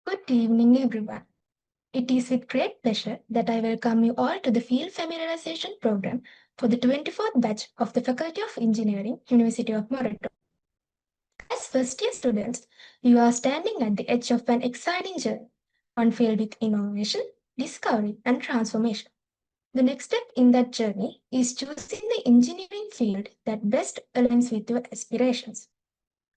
Good evening, everyone. It is with great pleasure that I welcome you all to the Field Familiarization Program for the 24th batch of the Faculty of Engineering, University of Morato. As first year students, you are standing at the edge of an exciting journey, one filled with innovation, discovery, and transformation. The next step in that journey is choosing the engineering field that best aligns with your aspirations.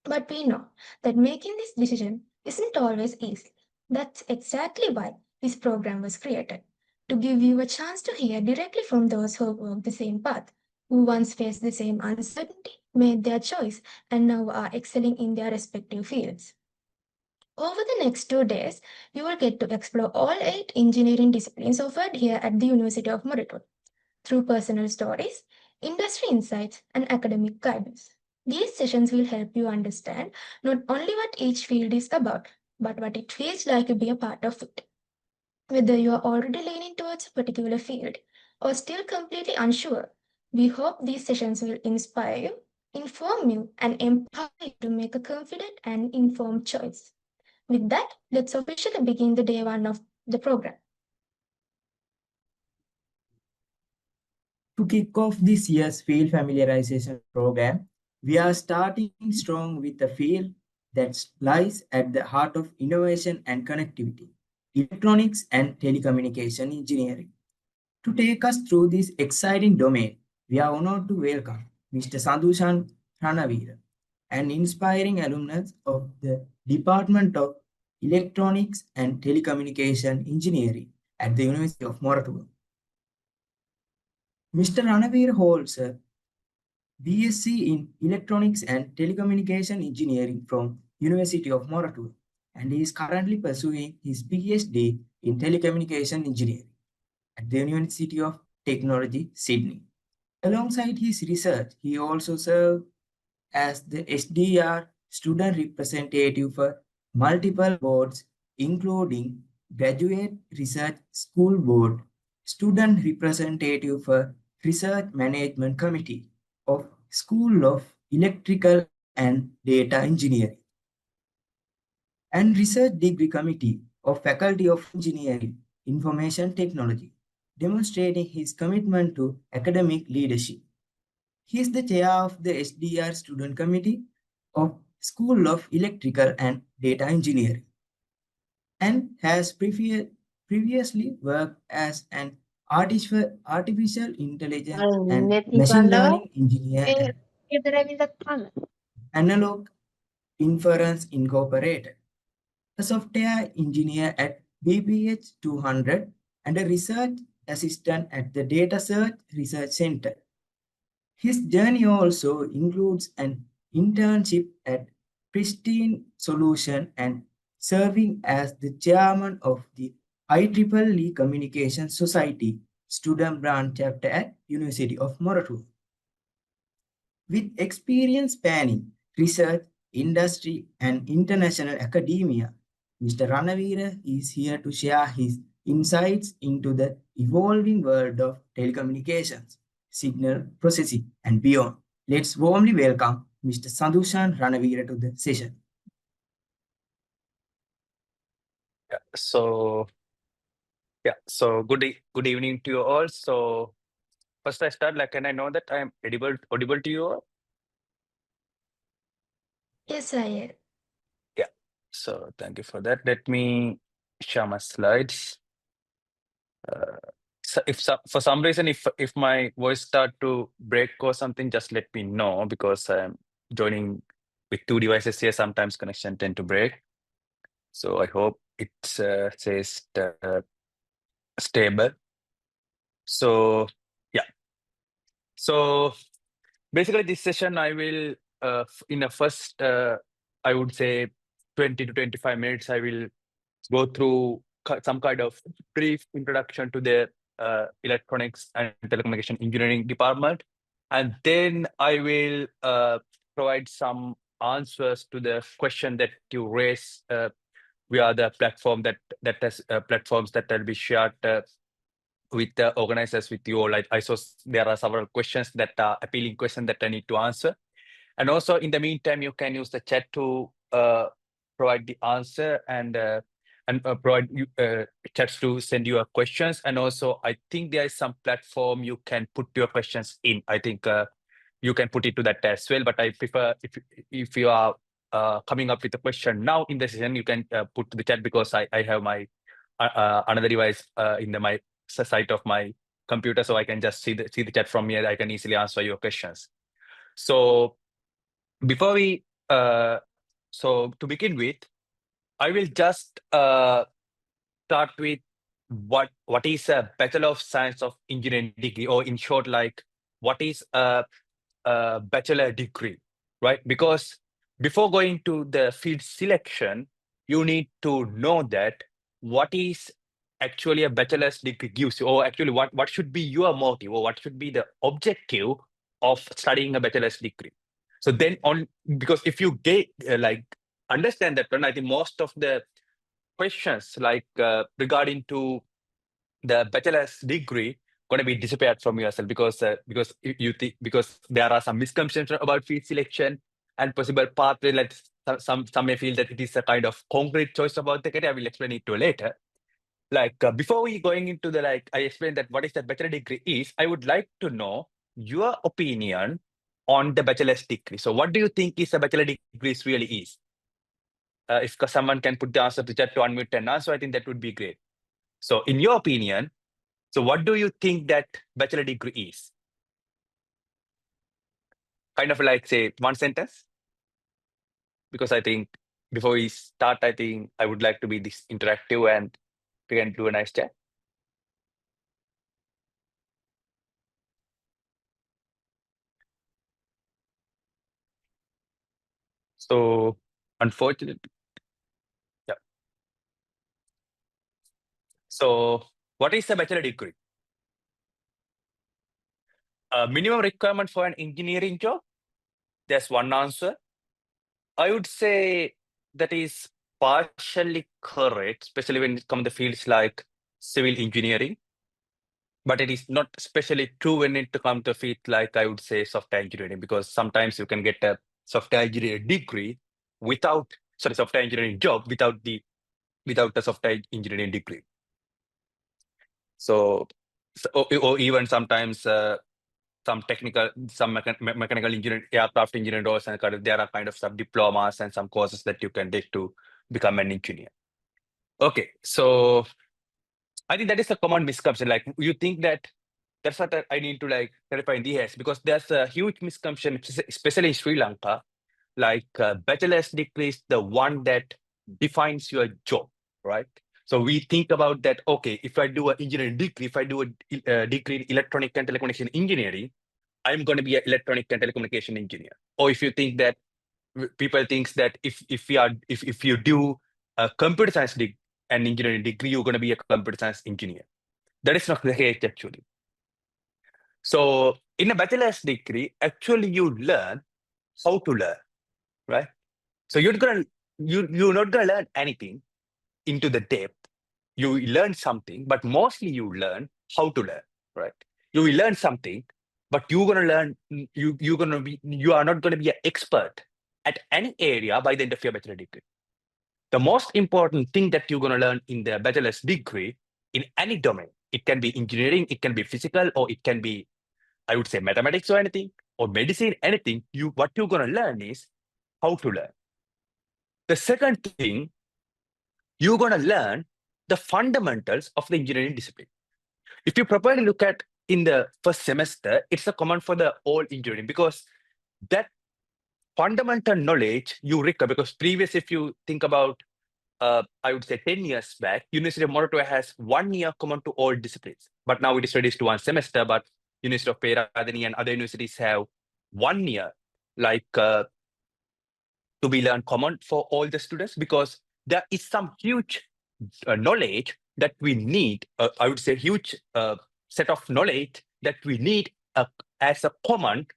But we know that making this decision isn't always easy. That's exactly why this program was created to give you a chance to hear directly from those who walked the same path, who once faced the same uncertainty, made their choice, and now are excelling in their respective fields. Over the next 2 days, you will get to explore all 8 engineering disciplines offered here at the University of Murray through personal stories, industry insights, and academic guidance. These sessions will help you understand not only what each field is about, but what it feels like to be a part of it. Whether you are already leaning towards a particular field or still completely unsure, we hope these sessions will inspire you, inform you, and empower you to make a confident and informed choice. With that, let's officially begin the day one of the program. To kick off this year's field familiarization program, we are starting strong with a field that lies at the heart of innovation and connectivity, electronics and telecommunication engineering. To take us through this exciting domain, we are honored to welcome Mr. Sandushan Ranavira, an inspiring alumnus of the Department of Electronics and Telecommunication Engineering at the University of Moratuwa. Mr. Ranavir holds a BSc in Electronics and Telecommunication Engineering from University of Moratuwa and he is currently pursuing his PhD in Telecommunication Engineering at the University of Technology, Sydney. Alongside his research, he also served as the SDR student representative for multiple boards, including Graduate Research School Board, student representative for Research Management Committee of School of Electrical and Data Engineering, and Research Degree Committee of Faculty of Engineering, Information Technology, demonstrating his commitment to academic leadership. He is the chair of the SDR Student Committee of School of Electrical and Data Engineering and has previously worked as an artificial intelligence and machine learning engineer at Analog Inference Incorporated, a software engineer at BPH 200 and a research assistant at the Data Search Research Center. His journey also includes an internship at Pristine Solution and serving as the chairman of the IEEE Communication Society student branch chapter at University of Moratuwa. With experience spanning research, industry, and international academia, Mr. Ranavira is here to share his insights into the evolving world of telecommunications, signal processing, and beyond. Let's warmly welcome Mr. Sandushan Ranavira to the session. So good evening to you all. So first I start can I know that I am audible to you all? Yes, I am. Yeah. So thank you for that. Let me share my slides. So for some reason if my voice start to break or something, just let me know because I'm joining with 2 devices here. Sometimes connection tend to break. So I hope it says stable. So yeah. So basically, this session I will in a first I would say 20 to 25 minutes. I will go through some kind of brief introduction to the electronics and telecommunication engineering department, and then I will provide some answers to the question that you raise via the platform that has platforms that will be shared with the organizers, with you all. I saw there are several questions that are appealing questions that I need to answer. And also in the meantime, you can use the chat to provide the answer. And and provide you chats to send you questions. And also, I think there is some platform you can put your questions in. I think you can put it to that as well. But I prefer if you are coming up with a question now in the session, you can put to the chat, because I have my another device in my site of my computer, so I can just see the chat from here. I can easily answer your questions. So before we so to begin with, I will just start with what is a Bachelor of Science of Engineering degree, or in short, like what is a bachelor degree, right? Because before going to the field selection, you need to know that what is actually a bachelor's degree gives you, or actually what should be your motive, or what should be the objective of studying a bachelor's degree. So then on, because if you get like understand that one, I think most of the questions like regarding to the bachelor's degree going to be disappeared from yourself, because you think, because there are some misconceptions about field selection and possible pathway. Like some may feel that it is a kind of concrete choice about the career. I will explain it to later. Like before we going into the, like I explained that what is the bachelor degree is, I would like to know your opinion on the bachelor's degree. So what do you think is a bachelor degree really is? If someone can put the answer to chat to unmute and answer, I think that would be great. So in your opinion, so what do you think that bachelor degree is? Kind of like say one sentence, because I think before we start, I think I would like to be this interactive and we can do a nice chat. So unfortunately, yeah. So what is a bachelor degree? A minimum requirement for an engineering job? There's one answer. I would say that is partially correct, especially when it comes to fields like civil engineering. But it is not especially true when it comes to field like, I would say, software engineering, because sometimes you can get a software engineering degree software engineering job without a software engineering degree. So or even sometimes some mechanical engineering, aircraft engineering roles, and there are kind of some diplomas and some courses that you can take to become an engineer. Okay, so I think that is a common misconception. Like you think that that's what I need to like clarify in the heads, because there's a huge misconception, especially in Sri Lanka. Like bachelor's degree is the one that defines your job, right? So we think about that. Okay, if I do an engineering degree, if I do a degree in electronic and telecommunication engineering, I'm going to be an electronic and telecommunication engineer. Or if you think that people thinks that if you do a computer science and engineering degree, you're going to be a computer science engineer. That is not the case actually. So in a bachelor's degree, actually you learn how to learn, right? So you're not gonna learn anything into the depth. You learn something, but mostly you learn how to learn, right? You will learn something, but you are not gonna be an expert at any area by the end of your bachelor degree. The most important thing that you're gonna learn in the bachelor's degree in any domain, it can be engineering, it can be physical, or it can be, I would say, mathematics or anything, or medicine, anything. What you're gonna learn is how to learn. The second thing, you're gonna learn the fundamentals of the engineering discipline. If you properly look at in the first semester, it's a common for the all engineering, because that fundamental knowledge you require, because previous, if you think about, I would say 10 years back, University of Moratuwa has 1 year common to all disciplines, but now it is reduced to 1 semester. But University of Peradeniya and other universities have 1 year, like to be learned common for all the students, because there is some huge knowledge that we need. I would say huge set of knowledge that we need as a common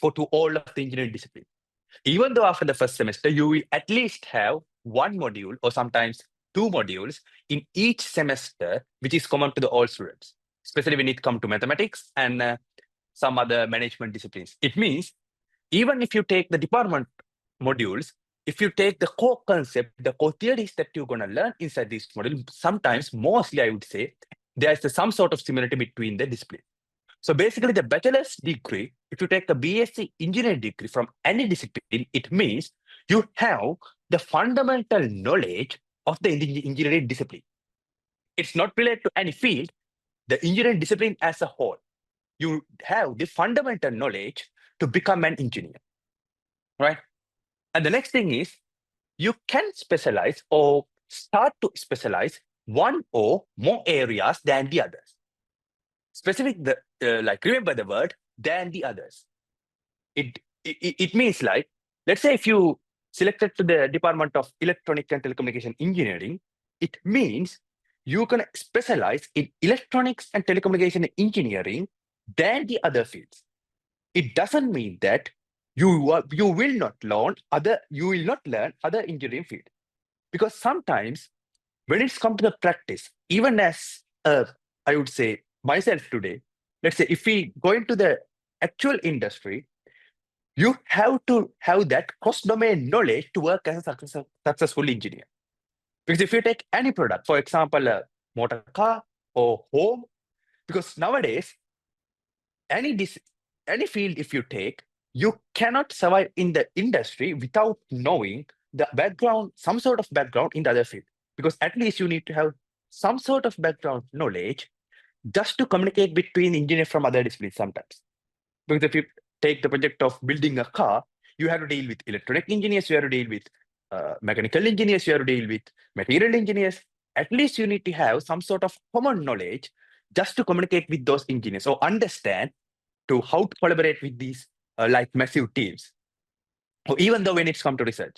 to all of the engineering disciplines. Even though after the first semester, you will at least have one module or sometimes two modules in each semester, which is common to the all students, especially when it comes to mathematics and some other management disciplines. It means even if you take the department modules, if you take the core concept, the core theories that you're going to learn inside this module, sometimes, mostly I would say, there's some sort of similarity between the discipline. So basically, the bachelor's degree, if you take a BSc engineering degree from any discipline, it means you have the fundamental knowledge of the engineering discipline. It's not related to any field, the engineering discipline as a whole. You have the fundamental knowledge to become an engineer, right? And the next thing is you can specialize or start to specialize one or more areas than the others. Specific, like remember the word than the others. It means like, let's say if you selected to the Department of Electronic and Telecommunication Engineering, it means you can specialize in electronics and telecommunication engineering than the other fields. It doesn't mean that you will not learn other engineering field, because sometimes when it's come to the practice, even as I would say myself today, let's say if we go into the actual industry, you have to have that cross-domain knowledge to work as a successful engineer. Because if you take any product, for example, a motor car or home, because nowadays, any field if you take, you cannot survive in the industry without knowing the background, some sort of background in the other field. Because at least you need to have some sort of background knowledge just to communicate between engineers from other disciplines sometimes. Because if you take the project of building a car, you have to deal with electronic engineers, you have to deal with mechanical engineers, you have to deal with material engineers. At least you need to have some sort of common knowledge just to communicate with those engineers or understand to how to collaborate with these like massive teams. Or even though when it's come to research,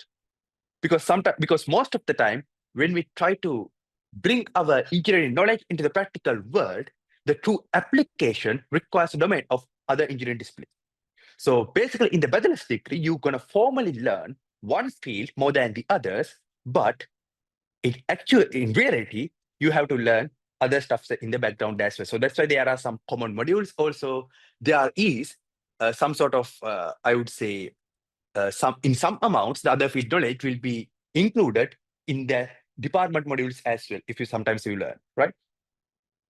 because most of the time when we try to bring our engineering knowledge into the practical world, the true application requires a domain of other engineering disciplines. So basically, in the bachelor's degree, you're going to formally learn one field more than the others, but in reality, you have to learn other stuff in the background as well. So that's why there are some common modules. Also, there is some sort of, I would say, in some amounts, the other field knowledge will be included in the department modules as well, if you sometimes you learn, right?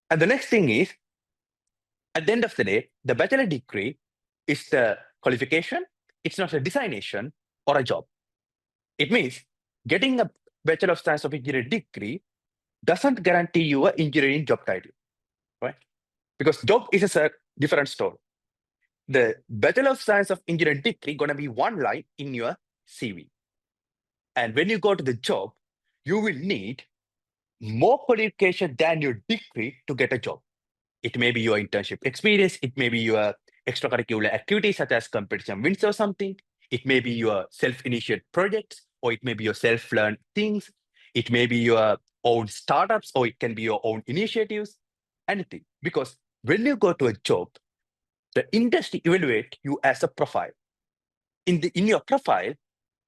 And the next thing is, at the end of the day, the bachelor degree is the qualification. It's not a designation or a job. It means getting a Bachelor of Science of Engineering degree doesn't guarantee you an engineering job title, right? Because job is a different story. The Bachelor of Science of Engineering degree gonna be one line in your CV. And when you go to the job, you will need more qualification than your degree to get a job. It may be your internship experience, it may be your extracurricular activities such as competition wins or something, it may be your self-initiated projects, or it may be your self-learned things, it may be your own startups, or it can be your own initiatives, anything. Because when you go to a job, the industry evaluate you as a profile. In your profile,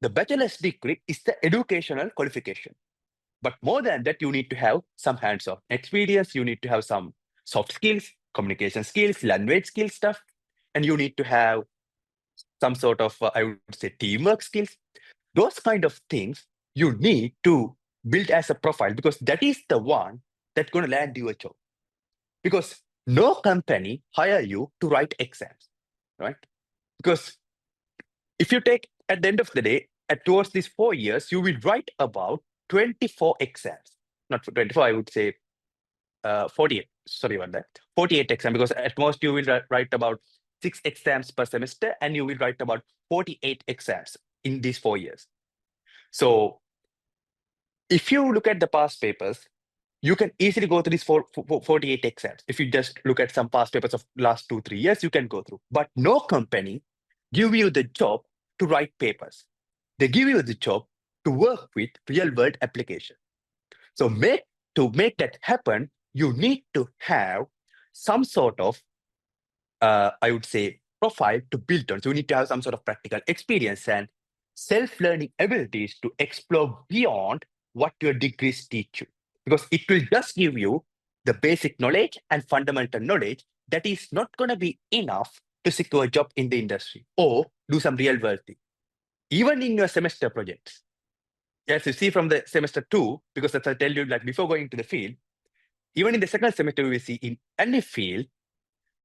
the bachelor's degree is the educational qualification. But more than that, you need to have some hands-on experience, you need to have some soft skills, communication skills, language skills stuff, and you need to have some sort of, I would say, teamwork skills. Those kind of things you need to build as a profile, because that is the one that's going to land you a job. Because no company hire you to write exams, right? Because if you take, at the end of the day, towards these 4 years, you will write about 24 exams. Not 24, I would say 48. Sorry about that. 48 exams, because at most you will write about 6 exams per semester, and you will write about 48 exams in these 4 years. So if you look at the past papers, you can easily go through these 48 exams. If you just look at some past papers of last 2-3 years, you can go through. But no company give you the job to write papers. They give you the job to work with real world application. So to make that happen, you need to have some sort of, I would say, profile to build on. So you need to have some sort of practical experience and self-learning abilities to explore beyond what your degrees teach you. Because it will just give you the basic knowledge and fundamental knowledge that is not going to be enough to secure a job in the industry or do some real world thing. even in your semester projects. As you see from the semester 2, because as I tell you, like before going to the field, even in the second semester, we will see in any field,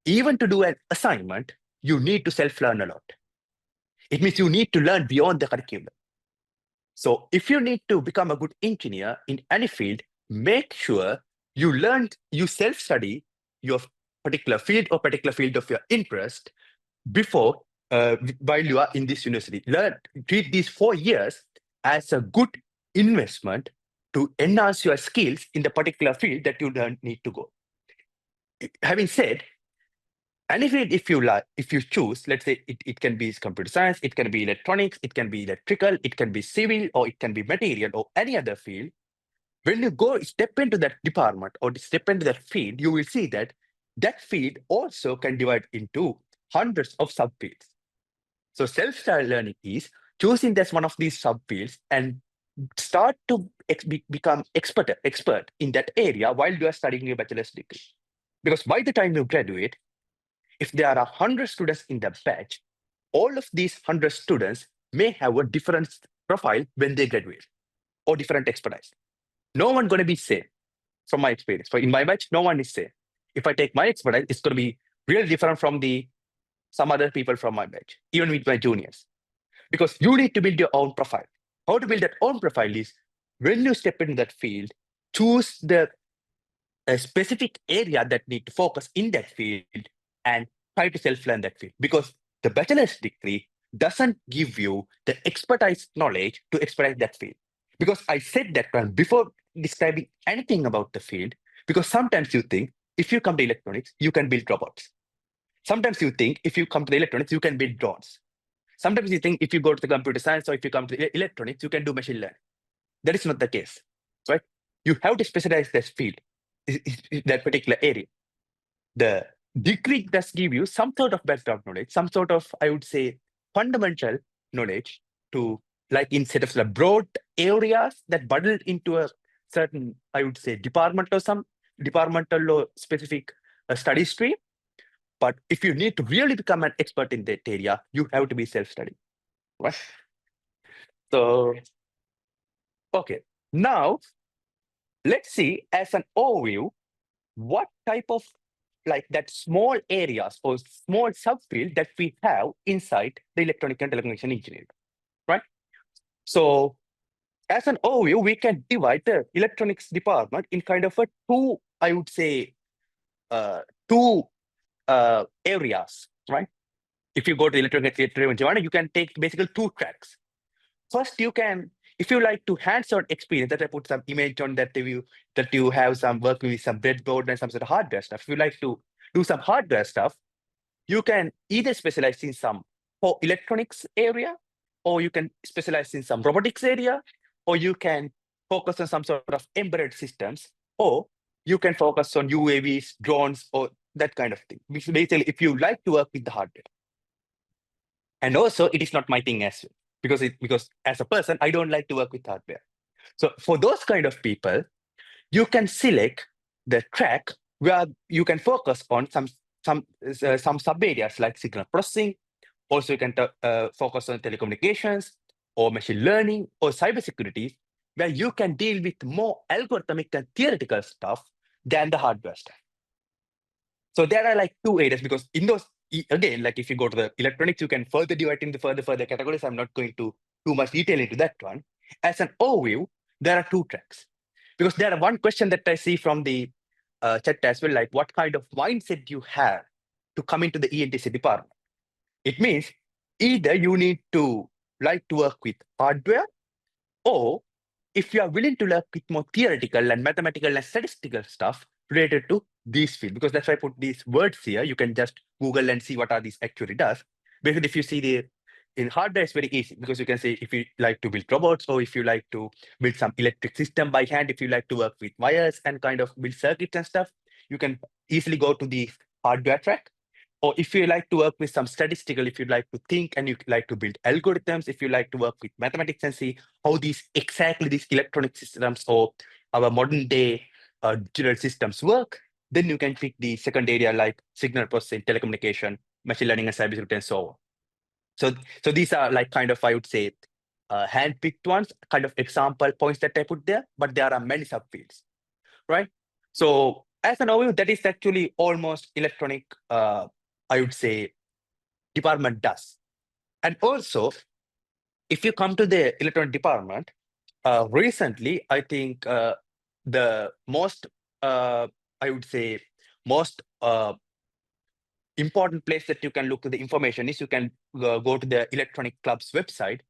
even to do an assignment, you need to self-learn a lot. It means you need to learn beyond the curriculum. So if you need to become a good engineer in any field, make sure you self-study your particular field or particular field of your interest before, while you are in this university. Treat these 4 years as a good investment to enhance your skills in the particular field that you need to go. Having said, any field, if you choose, let's say it can be computer science, it can be electronics, it can be electrical, it can be civil, or it can be material, or any other field. When you go step into that department or step into that field, you will see that that field also can divide into hundreds of subfields. So self-style learning is choosing that's one of these subfields and start to become expert in that area while you are studying your bachelor's degree. Because by the time you graduate, if there are 100 students in the batch, all of these 100 students may have a different profile when they graduate or different expertise. No one going to be same from my experience. For in my batch, no one is same. If I take my expertise, it's going to be really different from some other people from my batch, even with my juniors. Because you need to build your own profile. How to build that own profile is when you step into that field, choose a specific area that need to focus in that field and try to self-learn that field. Because the bachelor's degree doesn't give you the expertise knowledge to expertise that field. Because I said that one before describing anything about the field, because sometimes you think if you come to electronics, you can build robots. Sometimes you think if you come to the electronics, you can build drones. Sometimes you think if you go to the computer science or if you come to electronics, you can do machine learning. That is not the case, right? You have to specialize this field, that particular area. The degree does give you some sort of background knowledge, some sort of, I would say, fundamental knowledge to, like in set of the broad areas that bundled into a certain, I would say, department or some departmental or specific study stream. But if you need to really become an expert in that area, you have to be self-study, right? So, okay, now let's see as an overview what type of like that small areas or small subfield that we have inside the electronic and telecommunication engineering, right? So as an overview, we can divide the electronics department in kind of a two, I would say, two areas, right? If you go to electronic engineering, you can take basically 2 tracks. First, you can, if you like to hands-on experience, that I put some image on that you have some work with some breadboard and some sort of hardware stuff. If you like to do some hardware stuff, you can either specialize in some for electronics area, or you can specialize in some robotics area, or you can focus on some sort of embedded systems, or you can focus on UAVs, drones, or that kind of thing. Basically, if you like to work with the hardware. And also, it is not my thing as well, because as a person, I don't like to work with hardware. So for those kind of people, you can select the track where you can focus on some sub areas like signal processing. Also, you can focus on telecommunications or machine learning or cybersecurity, where you can deal with more algorithmic and theoretical stuff than the hardware stuff. So there are like 2 areas, because in those, again, like if you go to the electronics, you can further divide into further categories. I'm not going to too much detail into that one. As an overview, there are 2 tracks. Because there are one question that I see from the chat as well, like what kind of mindset you have to come into the ENTC department. It means either you need to like to work with hardware, or if you are willing to work with more theoretical and mathematical and statistical stuff related to these fields, because that's why I put these words here. You can just Google and see what are these actually does. Because if you see in hardware, it's very easy, because you can say if you like to build robots, or if you like to build some electric system by hand, if you like to work with wires and kind of build circuits and stuff, you can easily go to the hardware track. Or if you like to work with some statistical, if you like to think and you like to build algorithms, if you like to work with mathematics and see how these electronic systems or our modern day digital systems work, then you can pick the second area like signal processing, telecommunication, machine learning, and cybersecurity, and so on. So these are like kind of, I would say, hand-picked ones, kind of example points that I put there, but there are many subfields, right? So as an overview, that is actually almost electronic, I would say, department does. And also, if you come to the electronic department, recently, I think the most, I would say, most important place that you can look to the information is you can go to the electronic club's website,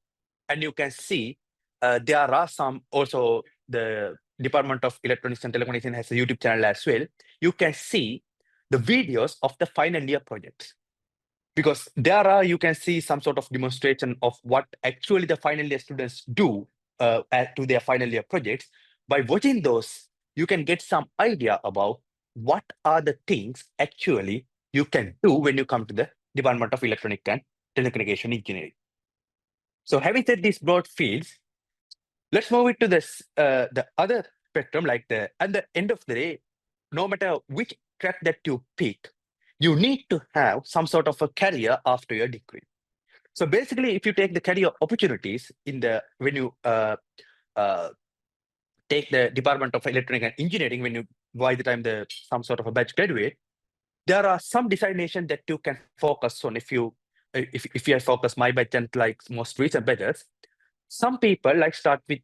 and you can see there are some also the Department of Electronics and Telecommunication has a YouTube channel as well. You can see the videos of the final year projects, because there are, you can see some sort of demonstration of what actually the final year students do to their final year projects. By watching those, you can get some idea about what are the things actually you can do when you come to the Department of Electronic and Telecommunication Engineering. So having said these broad fields, let's move it to this the other spectrum. Like at the end of the day, no matter which track that you pick, you need to have some sort of a career after your degree. So basically, if you take the career opportunities in the when you take the Department of Electronic and Engineering, when you by the time the some sort of a batch graduate, there are some designation that you can focus on. If you focus my batch and like most recent batches, some people like start with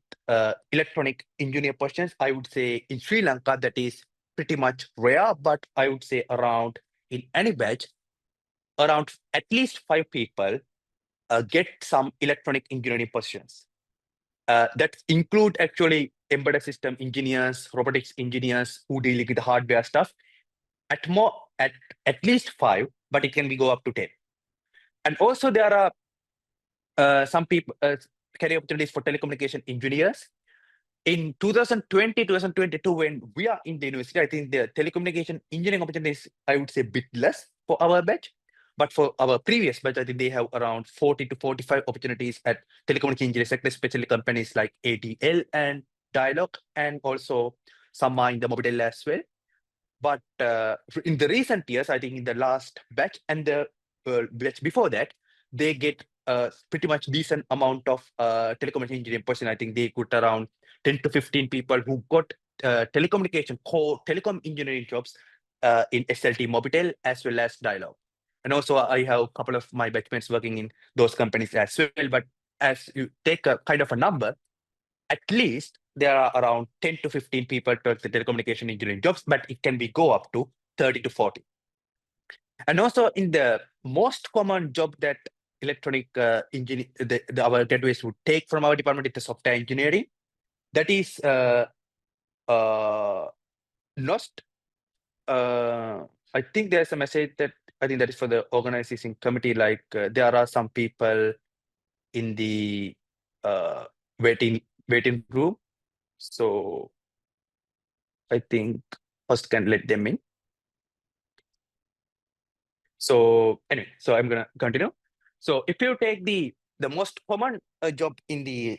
electronic engineer positions. I would say in Sri Lanka that is pretty much rare, but I would say around in any batch, around at least 5 people get some electronic engineering positions. That include actually embedded system engineers, robotics engineers who deal with the hardware stuff. At least 5, but it can be go up to 10. And also there are some people career opportunities for telecommunication engineers. In 2020, 2022, when we are in the university, I think the telecommunication engineering opportunities, I would say, a bit less for our batch. But for our previous batch, I think they have around 40 to 45 opportunities at telecommunication engineering sector, especially companies like ATL and Dialog, and also some are in the Mobitel as well. But in the recent years, I think in the last batch and the batch before that, they get pretty much decent amount of telecommunication engineering person. I think they got around 10 to 15 people who got telecommunication core telecom engineering jobs in SLT Mobitel as well as Dialog. And also I have a couple of my batchmates working in those companies as well. But as you take a kind of a number, at least there are around 10 to 15 people towards the telecommunication engineering jobs, but it can be go up to 30 to 40. And also in the most common job that electronic our graduates would take from our department is the software engineering. That is not, I think there's a message that I think that is for the organizing committee, like there are some people in the waiting room. So I think host can let them in. So anyway, so I'm gonna continue. So if you take the most common job in the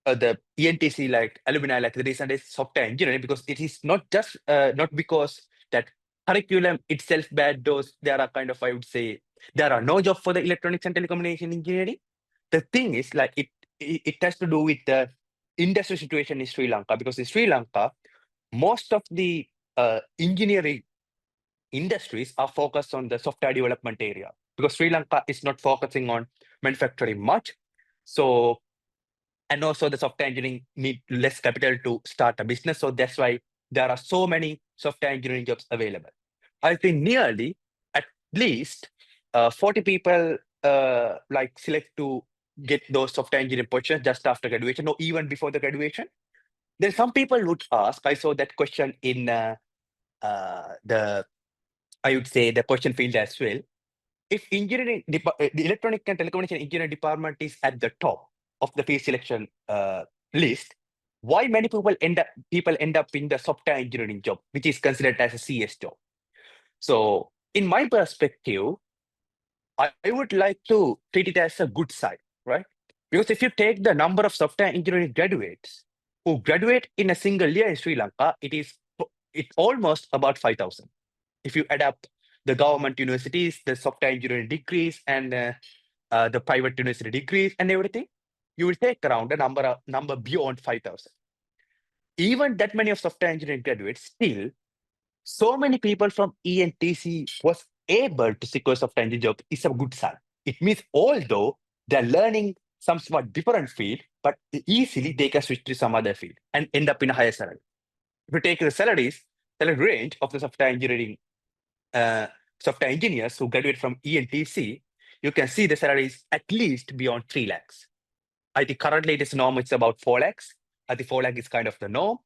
ENTC, like alumni, like the reason is software engineering, because it is not just not because that curriculum itself bad. Those there are kind of, I would say, there are no job for the electronics and telecommunication engineering. The thing is, like it has to do with the industry situation in Sri Lanka, because in Sri Lanka, most of the engineering industries are focused on the software development area, because Sri Lanka is not focusing on manufacturing much. So, and also the software engineering need less capital to start a business. So that's why there are so many software engineering jobs available. I think nearly at least 40 people like select to get those software engineering positions just after graduation or even before the graduation. Then some people would ask, I saw that question in the I would say the question field as well. If the electronic and telecommunication engineering department is at the top of the field selection list, why many people end up in the software engineering job, which is considered as a CS job? So, in my perspective, I would like to treat it as a good side, right? Because if you take the number of software engineering graduates who graduate in a single year in Sri Lanka, it's almost about 5,000. If you add up the government universities, the software engineering degrees, and the private university degrees and everything, you will take around a number beyond 5,000. Even that many of software engineering graduates, still so many people from ENTC was able to secure software engineering job is a good sign. It means although they're learning some somewhat different field, but easily they can switch to some other field and end up in a higher salary. If you take the salary range of the software engineers who graduate from ENTC, you can see the salary is at least beyond 3 lakhs. I think currently it is norm, it's about 4 lakhs. I think 4 lakhs is kind of the norm.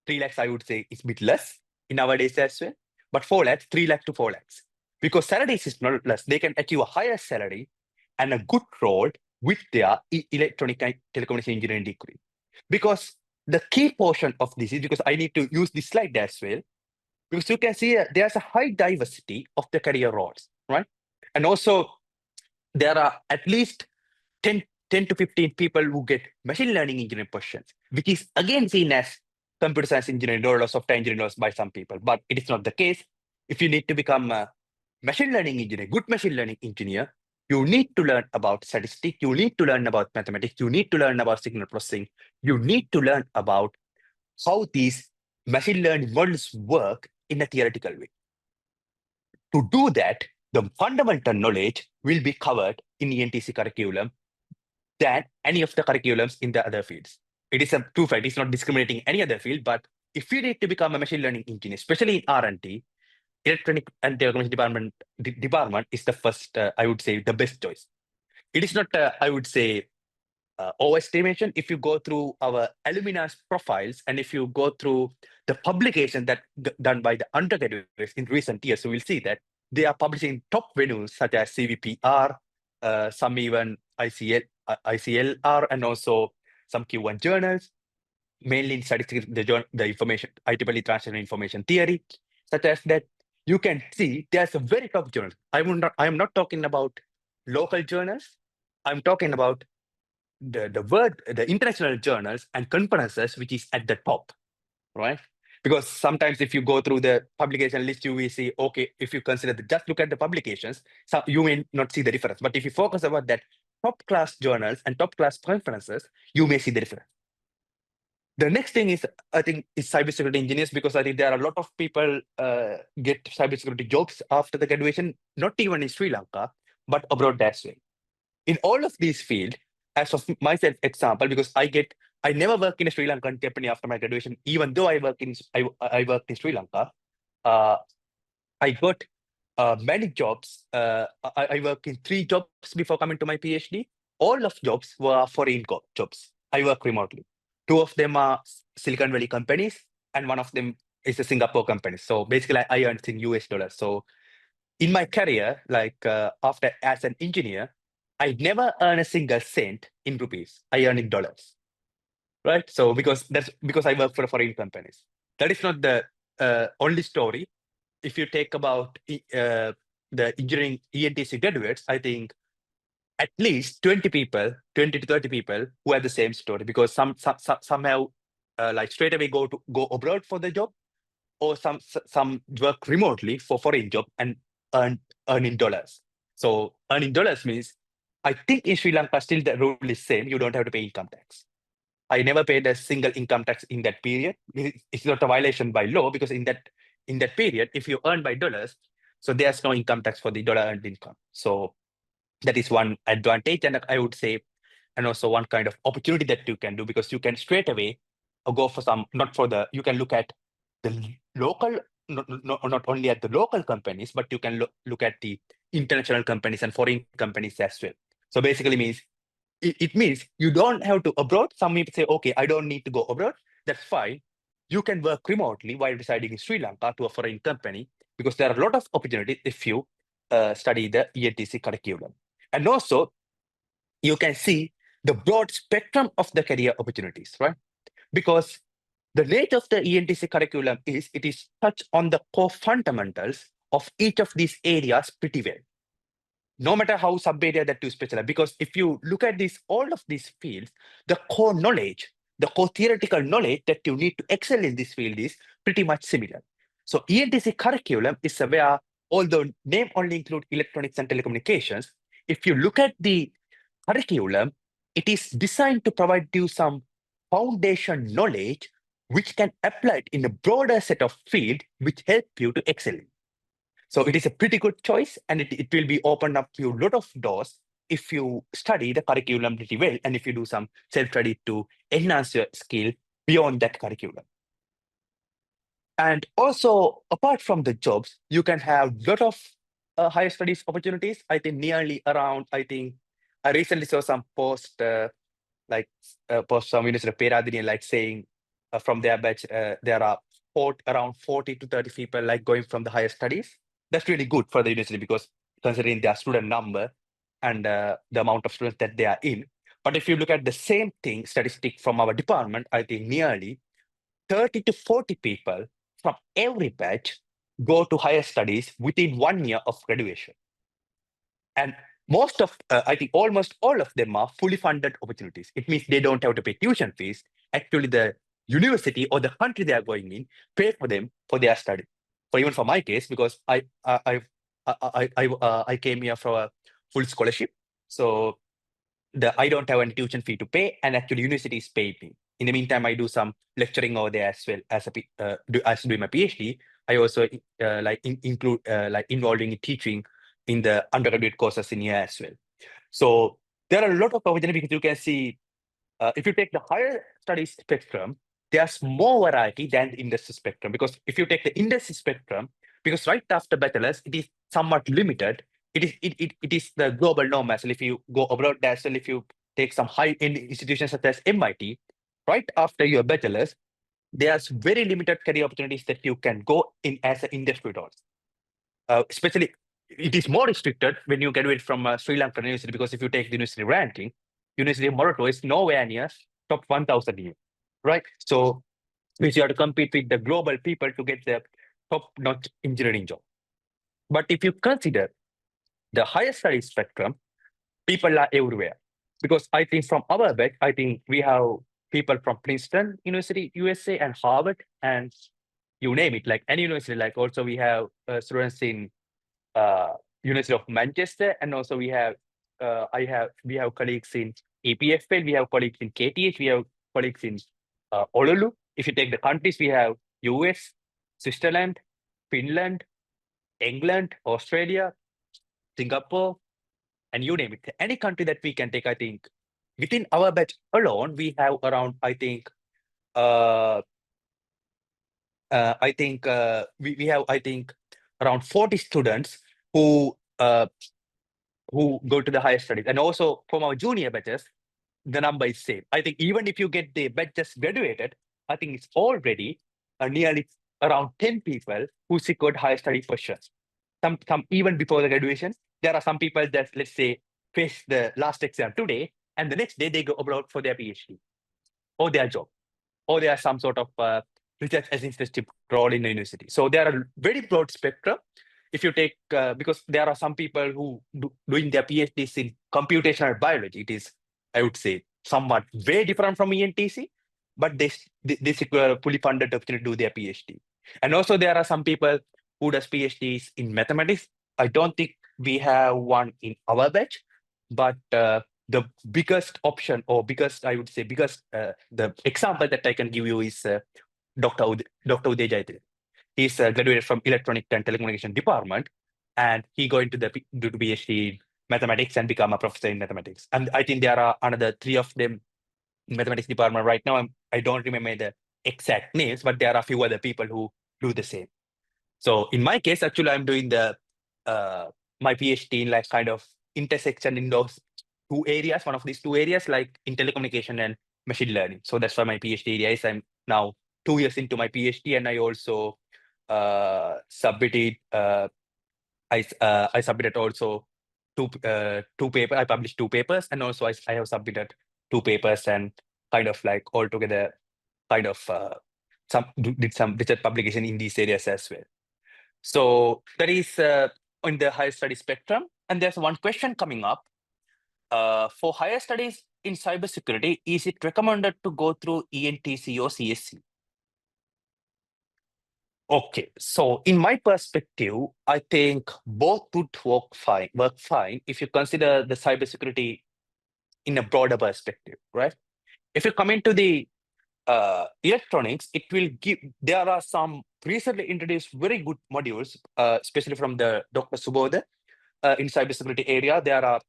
3 lakhs, I would say, is a bit less in nowadays as well. But 4 lakhs, 3 lakhs to 4 lakhs. Because salaries is not less. They can achieve a higher salary and a good role with their electronic and telecommunication engineering degree. Because the key portion of this is, because I need to use this slide as well, because you can see there's a high diversity of the career roles, right? And also there are at least 10 to 15 people who get machine learning engineering positions, which is again seen as computer science engineering or software engineering by some people, but it is not the case. If you need to become a machine learning engineer, good machine learning engineer, you need to learn about statistics, you need to learn about mathematics, you need to learn about signal processing, you need to learn about how these machine learning models work in a theoretical way. To do that, the fundamental knowledge will be covered in ENTC curriculum than any of the curriculums in the other fields. It is a true fact. It's not discriminating any other field, but if you need to become a machine learning engineer, especially in R&D, electronic and telecommunication department is the first, I would say, the best choice. It is not, I would say, overestimation. If you go through our alumni's profiles and if you go through the publication that done by the undergraduates in recent years, so we'll see that they are publishing top venues such as CVPR, some even ICLR, and also some Q1 journals, mainly in statistics, the information, IEEE Transitional Information Theory, such as that. You can see there's a very top journal. I am not talking about local journals. I'm talking about the international journals and conferences, which is at the top, right? Because sometimes if you go through the publication list, you will see, okay, if you consider just look at the publications, so you may not see the difference. But if you focus about that top class journals and top class conferences, you may see the difference. The next thing is, I think, is cybersecurity engineers, because I think there are a lot of people get cybersecurity jobs after the graduation, not even in Sri Lanka, but abroad as well. In all of these fields, as of myself example, because I never work in a Sri Lankan company after my graduation, even though I worked in Sri Lanka. I got many jobs. I worked in 3 jobs before coming to my PhD. All of jobs were foreign jobs. I work remotely. 2 of them are Silicon Valley companies, and one of them is a Singapore company. So basically, I earned in US dollars. So in my career, like after as an engineer, I never earn a single cent in rupees. I earn in dollars, right? So because I work for foreign companies. That is not the only story. If you take about the engineering ENTC graduates, I think at least 20 to 30 people who have the same story, because some have like straight away go abroad for the job, or some work remotely for foreign job and earn in dollars. So earning dollars means, I think in Sri Lanka still the rule is same. You don't have to pay income tax. I never paid a single income tax in that period. It's not a violation by law, because in that period, if you earn by dollars, so there's no income tax for the dollar earned income. So that is one advantage, and I would say, and also one kind of opportunity that you can do, because you can straight away go for some, you can look at the local, not only at the local companies, but you can look at the international companies and foreign companies as well. So basically means, it means you don't have to abroad. Some people say, okay, I don't need to go abroad. That's fine. You can work remotely while residing in Sri Lanka to a foreign company, because there are a lot of opportunities if you study the ENTC curriculum. And also, you can see the broad spectrum of the career opportunities, right? Because the nature of the ENTC curriculum is, it is touch on the core fundamentals of each of these areas pretty well, no matter how sub-area that you specialize. Because if you look at all of these fields, the core knowledge, the core theoretical knowledge that you need to excel in this field is pretty much similar. So ENTC curriculum is where, although name only include electronics and telecommunications, if you look at the curriculum, it is designed to provide you some foundation knowledge which can apply it in a broader set of field which help you to excel. So it is a pretty good choice, and it will be open up you a lot of doors if you study the curriculum pretty well and if you do some self-study to enhance your skill beyond that curriculum. And also, apart from the jobs, you can have a lot of higher studies opportunities. I think nearly around, I recently saw some post, post from University of Peradeniya, like saying from their batch, there are around 40 to 30 people like going from the higher studies. That's really good for the university because considering their student number and the amount of students that they are in. But if you look at the same thing, statistic from our department, I think nearly 30 to 40 people from every batch go to higher studies within 1 year of graduation. And most of, I think almost all of them are fully funded opportunities. It means they don't have to pay tuition fees. Actually, the university or the country they are going in pay for them for their study. For even for my case, because I came here for a full scholarship. So I don't have any tuition fee to pay, and actually universities pay me. In the meantime, I do some lecturing over there as well as doing my PhD. I also include involving in teaching in the undergraduate courses in here as well. So there are a lot of opportunities because you can see if you take the higher studies spectrum, there's more variety than the industry spectrum. Because if you take the industry spectrum, because right after bachelor's, it is somewhat limited. It is the global norm as well. If you go abroad as well, if you take some high-end institutions such as MIT, right after your bachelor's, there's very limited career opportunities that you can go in as an industry role. Especially, it is more restricted when you graduate from Sri Lankan university, because if you take the university ranking, University of Morocco is nowhere near top 1,000 here, right? So, which you have to compete with the global people to get the top-notch engineering job. But if you consider the higher studies spectrum, people are everywhere. Because I think from our batch, I think we have people from Princeton University, USA, and Harvard, and you name it, like any university. Like also we have students in uh, University of Manchester, and also we have colleagues in EPFL, we have colleagues in KTH, we have colleagues in Ololu. If you take the countries, we have US, Switzerland, Finland, England, Australia, Singapore, and you name it. Any country that we can take, I think within our batch alone, we have around, uh, we have, around 40 students who go to the higher studies. And also from our junior batches, the number is same. I think even if you get the batch just graduated, I think it's already nearly around 10 people who secured higher study positions. Some even before the graduation, there are some people that, let's say, face the last exam today, and the next day they go abroad for their PhD or their job, or there are some sort of research assistantship role in the university. So there are very broad spectrum. If you take, because there are some people who doing their PhDs in computational biology, it is, I would say, somewhat very different from ENTC, but they secure a fully funded opportunity to do their PhD. And also there are some people who does PhDs in mathematics. I don't think we have one in our batch, but the biggest option, or biggest, I would say, the example that I can give you is Dr. Uday Jaitre. He's graduated from Electronic and Telecommunication department, and he going to do the PhD in mathematics and become a professor in mathematics. And I think there are another 3 of them in mathematics department right now. I don't remember the exact names, but there are a few other people who do the same. So in my case, actually, I'm doing the my PhD in like kind of intersection in those 2 areas. One of these 2 areas, like in telecommunication and machine learning. So that's why my PhD area is. I'm now 2 years into my PhD, and I also submitted. I submitted also two paper. I published 2 papers, and also I have submitted 2 papers, and kind of like altogether, kind of did some research publication in these areas as well. So that is on the higher study spectrum. And there's one question coming up. For higher studies in cybersecurity, is it recommended to go through ENTC or CSC? Okay, so in my perspective, I think both would work fine if you consider the cybersecurity in a broader perspective, right? If you come into the electronics, it will give. There are some recently introduced very good modules, especially from the Dr. Subodha in cybersecurity area. There are,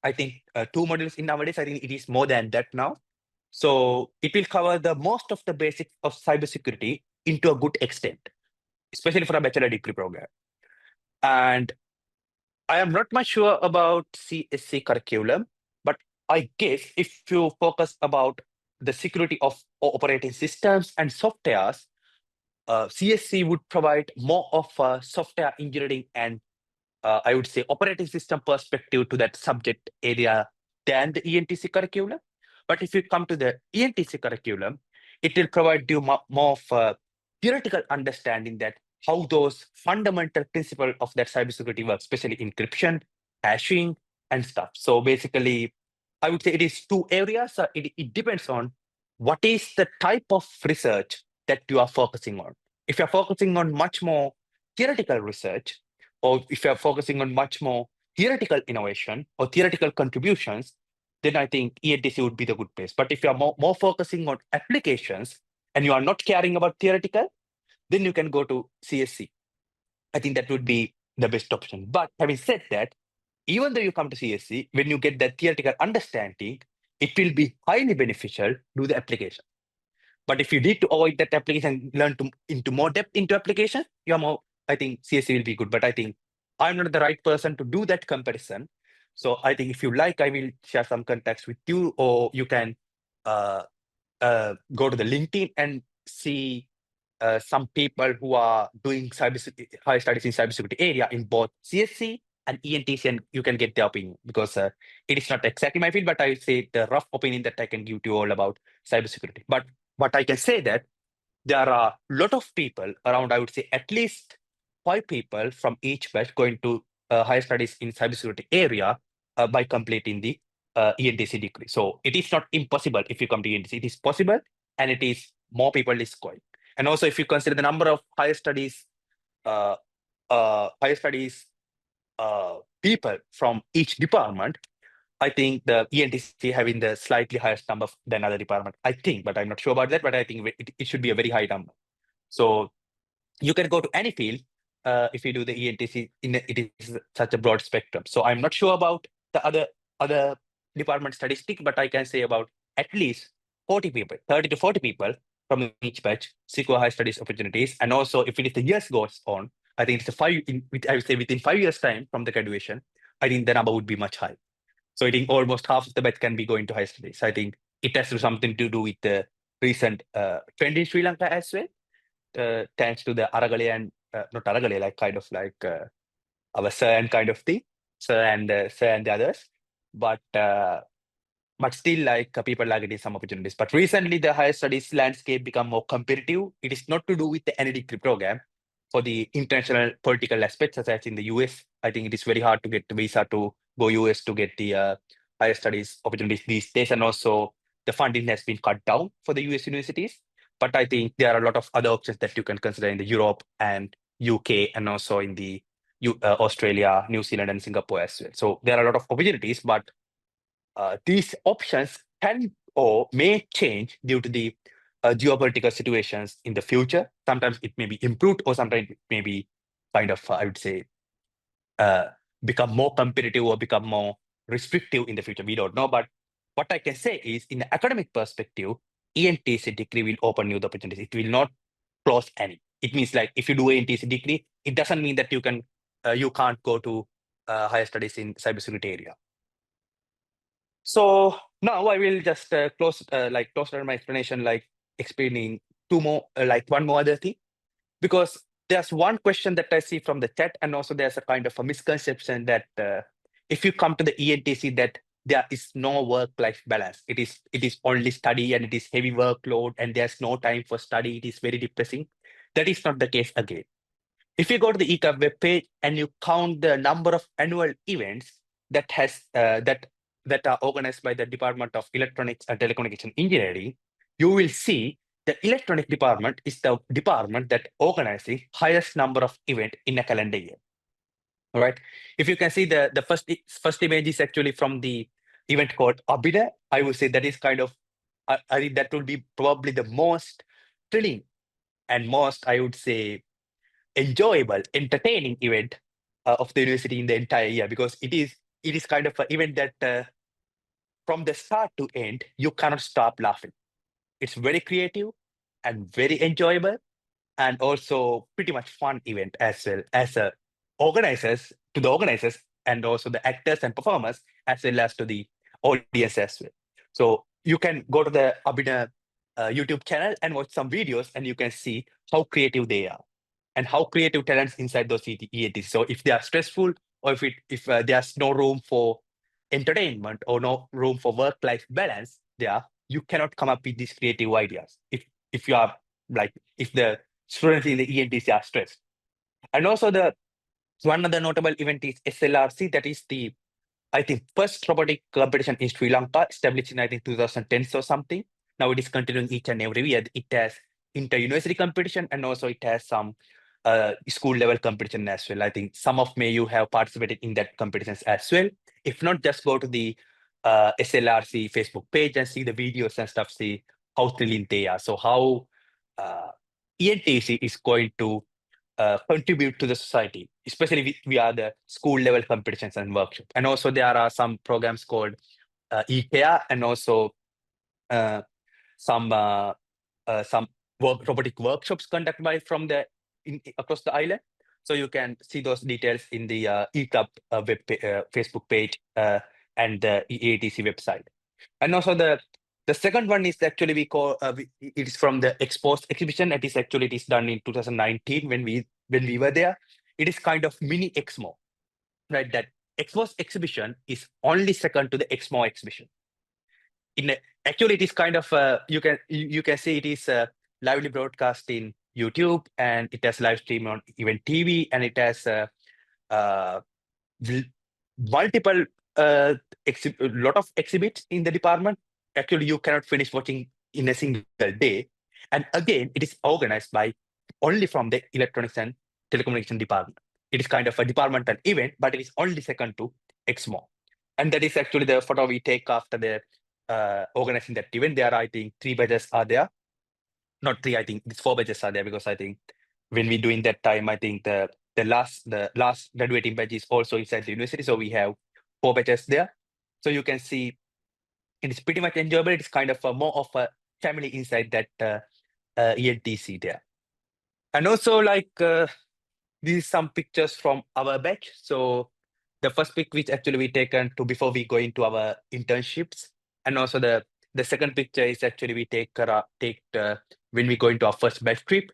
I think, two modules in nowadays. I think it is more than that now. So it will cover the most of the basics of cybersecurity into a good extent, especially for a bachelor degree program. And I am not much sure about CSC curriculum, but I guess if you focus about the security of operating systems and softwares, CSC would provide more of a software engineering and I would say operating system perspective to that subject area than the ENTC curriculum. But if you come to the ENTC curriculum, it will provide you more of a theoretical understanding that how those fundamental principles of that cybersecurity work, especially encryption, hashing, and stuff. So basically, I would say it is two areas. It depends on what is the type of research that you are focusing on. If you're focusing on much more theoretical research, or if you're focusing on much more theoretical innovation or theoretical contributions, then I think ENTC would be the good place. But if you're more focusing on applications and you are not caring about theoretical, then you can go to CSC. I think that would be the best option. But having said that, even though you come to CSC, when you get that theoretical understanding, it will be highly beneficial to the application. But if you need to avoid that application, learn into more depth into application, you're more, I think CSC will be good. But I think I'm not the right person to do that comparison. So I think if you like, I will share some contacts with you, or you can uh, go to the LinkedIn and see some people who are doing higher studies in cybersecurity area in both CSC and ENTC, and you can get their opinion because it is not exactly my field, but I say the rough opinion that I can give to you all about cybersecurity. But what I can say that there are a lot of people around, I would say at least 5 people from each batch going to higher studies in cybersecurity area by completing the ENTC degree. So it is not impossible if you come to ENTC. It is possible, and it is more people is going. And also, if you consider the number of uh, higher studies people from each department, I think the ENTC having the slightly highest number than other department. I think, but I'm not sure about that. But I think it should be a very high number. So you can go to any field if you do the ENTC. It is such a broad spectrum. So I'm not sure about the other department statistic, but I can say about at least 40 people, 30 to 40 people from each batch secure high studies opportunities. And also, if it is the years goes on, I think it's I would say within 5 years time from the graduation, I think the number would be much high. So I think almost half of the batch can be going to high studies. I think it has something to do with the recent trend in Sri Lanka as well, thanks to the Aragale and not Aragale, like kind of like our sir and kind of thing, sir and the others. But still, like people are getting some opportunities. But recently, the higher studies landscape become more competitive. It is not to do with the any degree program. For the international political aspects, such as in the US, I think it is very hard to get the visa to go US to get the higher studies opportunities these days. And also, the funding has been cut down for the US universities. But I think there are a lot of other options that you can consider in the Europe and UK, and also in the Australia, New Zealand, and Singapore as well. So there are a lot of opportunities, but these options can or may change due to the geopolitical situations in the future. Sometimes it may be improved, or sometimes it may be kind of, I would say, uh, become more competitive or become more restrictive in the future. We don't know. But what I can say is, in the academic perspective, ENTC degree will open new opportunities. It will not close any. It means like if you do ENTC degree, it doesn't mean that you can't go to higher studies in cybersecurity area. So now I will just close down my explanation, like explaining one more other thing, because there's one question that I see from the chat, and also there's a kind of a misconception that if you come to the ENTC, that there is no work-life balance. It is only study, and it is heavy workload, and there's no time for study. It is very depressing. That is not the case again. If you go to the ECAP webpage and you count the number of annual events that are organized by the Department of Electronics and Telecommunication Engineering, you will see the electronic department is the department that organizing highest number of event in a calendar year. All right. If you can see the first image is actually from the event called Abida. I would say that is kind of I think that will be probably the most thrilling and most, I would say, enjoyable, entertaining event of the university in the entire year, because it is kind of an event that from the start to end you cannot stop laughing. It's very creative and very enjoyable, and also pretty much fun event as well as the organizers, and also the actors and performers, as well as to the audience as well. So you can go to the Abhinav YouTube channel and watch some videos, and you can see how creative they are and how creative talents inside those EATs. So if they are stressful, or if there's no room for entertainment or no room for work-life balance, there you cannot come up with these creative ideas. If you are like if the students in the ENTC are stressed. And also the one other notable event is SLRC, that is the I think first robotic competition in Sri Lanka, established in I think 2010 or something. Now it is continuing each and every year. It has inter-university competition, and also it has some school level competition as well. I think some of you have participated in that competitions as well. If not, just go to the SLRC Facebook page and see the videos and stuff, see how thrilling they are. So how ENTC is going to contribute to the society, especially we are the school level competitions and workshops. And also there are some programs called eCare, and also uh, some robotic workshops conducted by from across the island. So you can see those details in the eClub Facebook page and the EATC website. And also the second one is actually it is from the Expos exhibition. It is done in 2019 when we were there. It is kind of mini Exmo, right? That Expos exhibition is only second to the Exmo exhibition. Actually, it is kind of you can see it is lively broadcast in YouTube, and it has live stream on even TV, and it has uh, multiple lot of exhibits in the department. Actually, you cannot finish watching in a single day. And again, it is organized by only from the electronics and telecommunication department. It is kind of a departmental event, but it is only second to Exmo. And that is actually the photo we take after the organizing that event. There are, I think, 3 badges are there. Not 3, I think it's 4 badges are there, because I think when we doing that time, I think the last graduating batch is also inside the university. So we have 4 batches there. So you can see it's pretty much enjoyable. It's kind of more of a family inside that ELTC there. And also these is some pictures from our batch. So the first pic which actually we taken to before we go into our internships, and also the second picture is actually we take when we go into our first batch trip.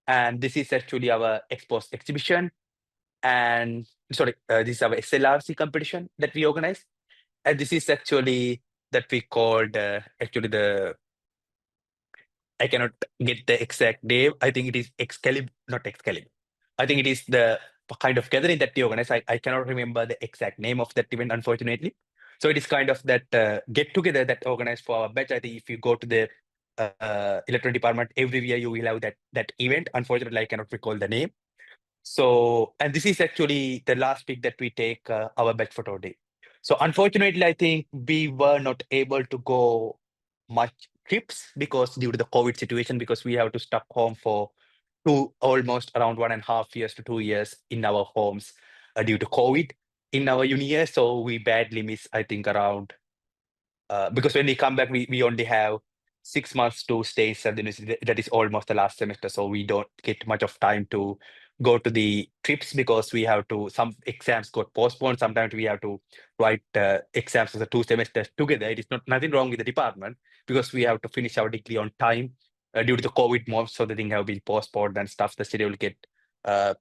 And this is actually our Expos exhibition. And sorry, this is our SLRC competition that we organize. And this is actually that we called actually I cannot get the exact name. I think it is Excalibur, not Excalibur. I think it is the kind of gathering that we organize. I cannot remember the exact name of that event, unfortunately. So it is kind of that get together that organized for our batch. I think if you go to the electronic department every year, you will have that event. Unfortunately, I cannot recall the name. So, and this is actually the last pic that we take our batch photo day. So unfortunately, I think we were not able to go much trips because due to the COVID situation, because we have to stuck home for almost around 1.5 years to 2 years in our homes due to COVID in our uni year. So we badly miss, I think, around because when we come back, we only have 6 months to stay inside the university. That is almost the last semester, so we don't get much of time to go to the trips because we have to. Some exams got postponed. Sometimes we have to write exams as a 2 semesters together. It is not nothing wrong with the department because we have to finish our degree on time due to the COVID. Most of the things have been postponed and stuff. The schedule get, I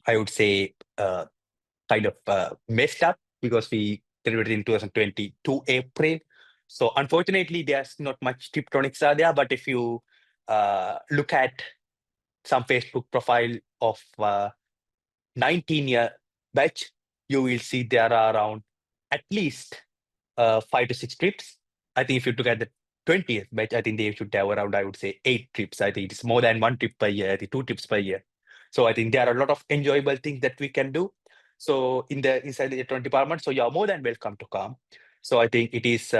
would say, kind of messed up because we graduated in 2022 April. So unfortunately, there's not much Triptronics are there. But if you look at some Facebook profile of 19-year batch, you will see there are around at least 5 to 6 trips. I think if you look at the 20th batch, I think they should have around, I would say, 8 trips. I think it's more than 1 trip per year, I think 2 trips per year. So I think there are a lot of enjoyable things that we can do. So inside the electronic department, so you're more than welcome to come. So I think it is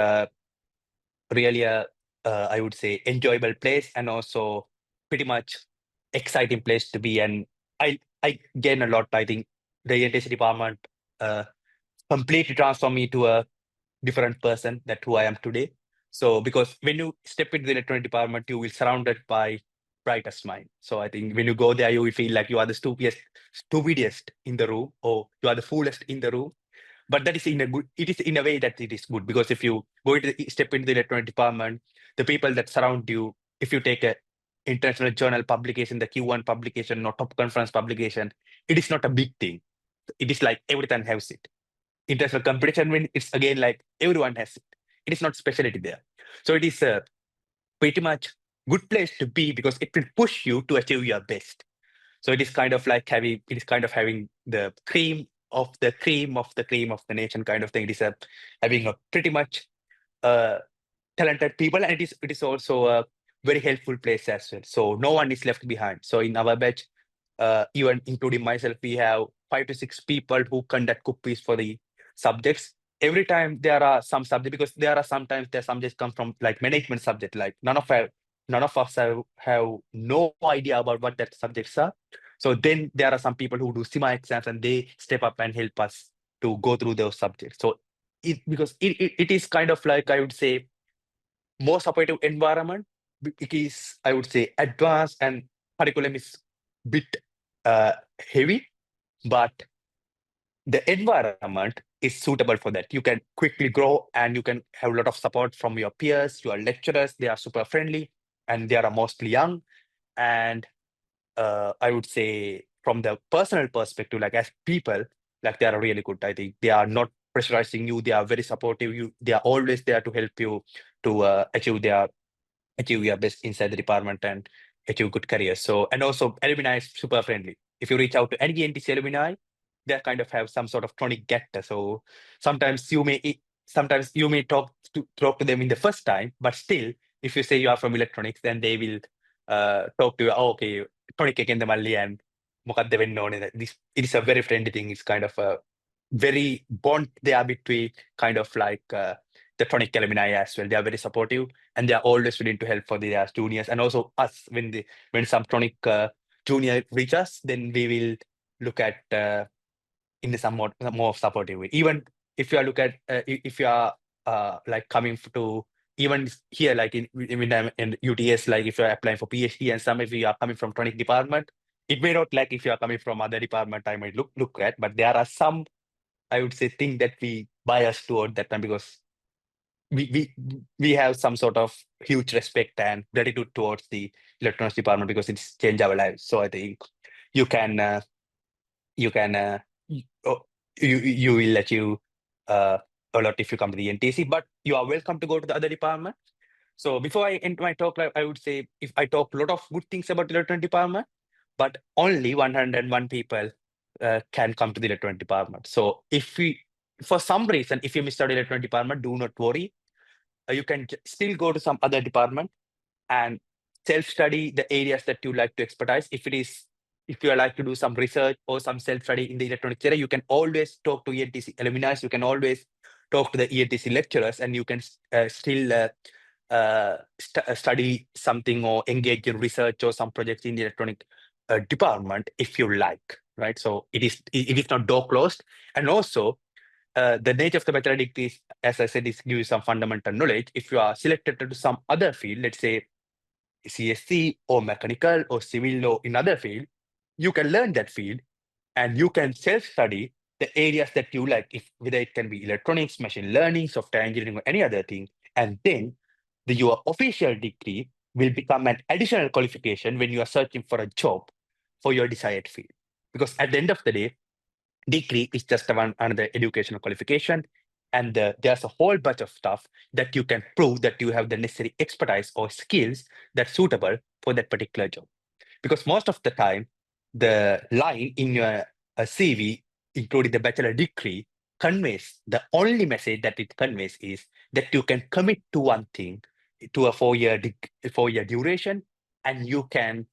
really a, I would say, enjoyable place and also pretty much exciting place to be. And I gain a lot. I think the ENTC department completely transformed me to a different person that who I am today. So because when you step into the electronic department, you will surrounded by brightest mind. So I think when you go there, you will feel like you are the stupidest in the room, or you are the foolest in the room. But that is in a good. It is in a way that it is good, because if you step into the electronic department, the people that surround you, if you take a international journal publication, the Q1 publication or top conference publication, it is not a big thing. It is like everyone has it. International competition, when it's again like everyone has it. It is not specialty there. So it is a pretty much good place to be, because it will push you to achieve your best. So it is kind of like having the cream of the cream of the cream of the nation kind of thing. It is having a pretty much uh, talented people, and it is also a very helpful place as well. So no one is left behind. So in our batch, even including myself, we have 5 to 6 people who conduct cookies for the subjects. Every time there are some subjects, because there are sometimes the subjects come from like management subject, like none of us have no idea about what that subjects are. So then there are some people who do SIMA exams, and they step up and help us to go through those subjects. So it is kind of like, I would say, more supportive environment. It is, I would say, advanced, and curriculum is bit uh, heavy, but the environment is suitable for that. You can quickly grow, and you can have a lot of support from your peers, your lecturers. They are super friendly, and they are mostly young. And I would say, from the personal perspective, like as people, like they are really good. I think they are not pressurizing you. They are very supportive. They are always there to help you to achieve your best inside the department and achieve good career. So, and also alumni is super friendly. If you reach out to any NTC alumni, they kind of have some sort of chronic get. So sometimes you may talk to them in the first time, but still, if you say you are from electronics, then they will talk to you. Oh, okay, chronic again the Malli and මොකක්ද වෙන්න ඕනේ. This it is a very friendly thing. It's kind of a very bond there between kind of like the Tonic alumni as well. They are very supportive, and they are always willing to help for their juniors, and also us when some Tonic junior reach us, then we will look at in the some more supportive way. Even if you are look at if you are like coming to even here, like in UTS, like if you are applying for PhD, and some if you are coming from Tonic department, it may not like if you are coming from other department, I might look at, but there are some, I would say, thing that we bias toward that time, because we have some sort of huge respect and gratitude towards the electronics department, because it's changed our lives. So I think you can you can oh, you will achieve a lot if you come to the NTC, but you are welcome to go to the other department. So before I end my talk, I would say, if I talk a lot of good things about the electronic department, but only 101 people can come to the electronic department. So for some reason, if you missed out electronic department, do not worry. You can still go to some other department and self-study the areas that you like to expertise. If you like to do some research or some self-study in the electronics area, you can always talk to ENTC alumni. You can always talk to the ENTC lecturers, and you can still study something or engage in research or some projects in the electronic department if you like, right? So it is not door closed. And also, the nature of the bachelor degree is, as I said, is give you some fundamental knowledge. If you are selected to some other field, let's say CSC or mechanical or civil or in other field, you can learn that field, and you can self-study the areas that you like, if whether it can be electronics, machine learning, software engineering, or any other thing. And then your official degree will become an additional qualification when you are searching for a job for your desired field. Because at the end of the day, degree is just another educational qualification, and there's a whole bunch of stuff that you can prove that you have the necessary expertise or skills that's suitable for that particular job. Because most of the time, the line in your CV, including the bachelor degree, conveys the only message that it conveys is that you can commit to one thing, to a 4-year duration, and you can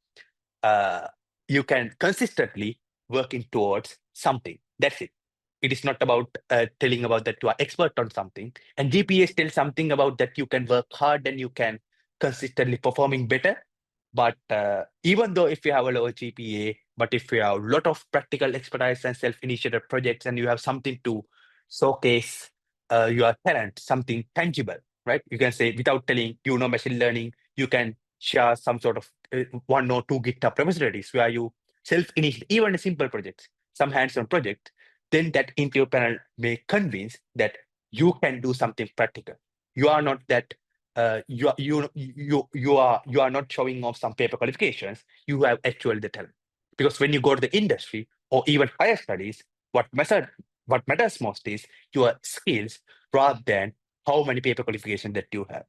consistently working towards something. That's it. It is not about telling about that you are expert on something. And GPA still something about that you can work hard and you can consistently performing better. But even though if you have a lower GPA, but if you have a lot of practical expertise and self-initiated projects and you have something to showcase your talent, something tangible, right? You can say without telling, machine learning, you can share some sort of 1 or 2 GitHub repositories where you self-initiate, even a simple project, some hands-on project, then that interview panel may convince that you can do something practical. You are not that you are not showing off some paper qualifications. You have actually the talent. Because when you go to the industry or even higher studies, what matters most is your skills rather than how many paper qualifications that you have.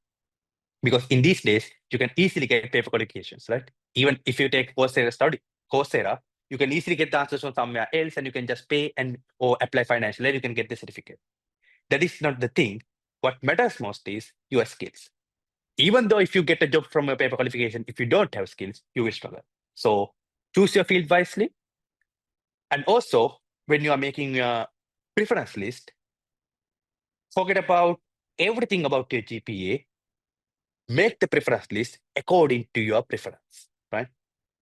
Because in these days, you can easily get paper qualifications, right? Even if you take Coursera, you can easily get the answers from somewhere else and you can just pay and or apply financially, you can get the certificate. That is not the thing. What matters most is your skills. Even though if you get a job from a paper qualification, if you don't have skills, you will struggle. So choose your field wisely. And also, when you are making a preference list, forget about everything about your GPA. Make the preference list according to your preference, right?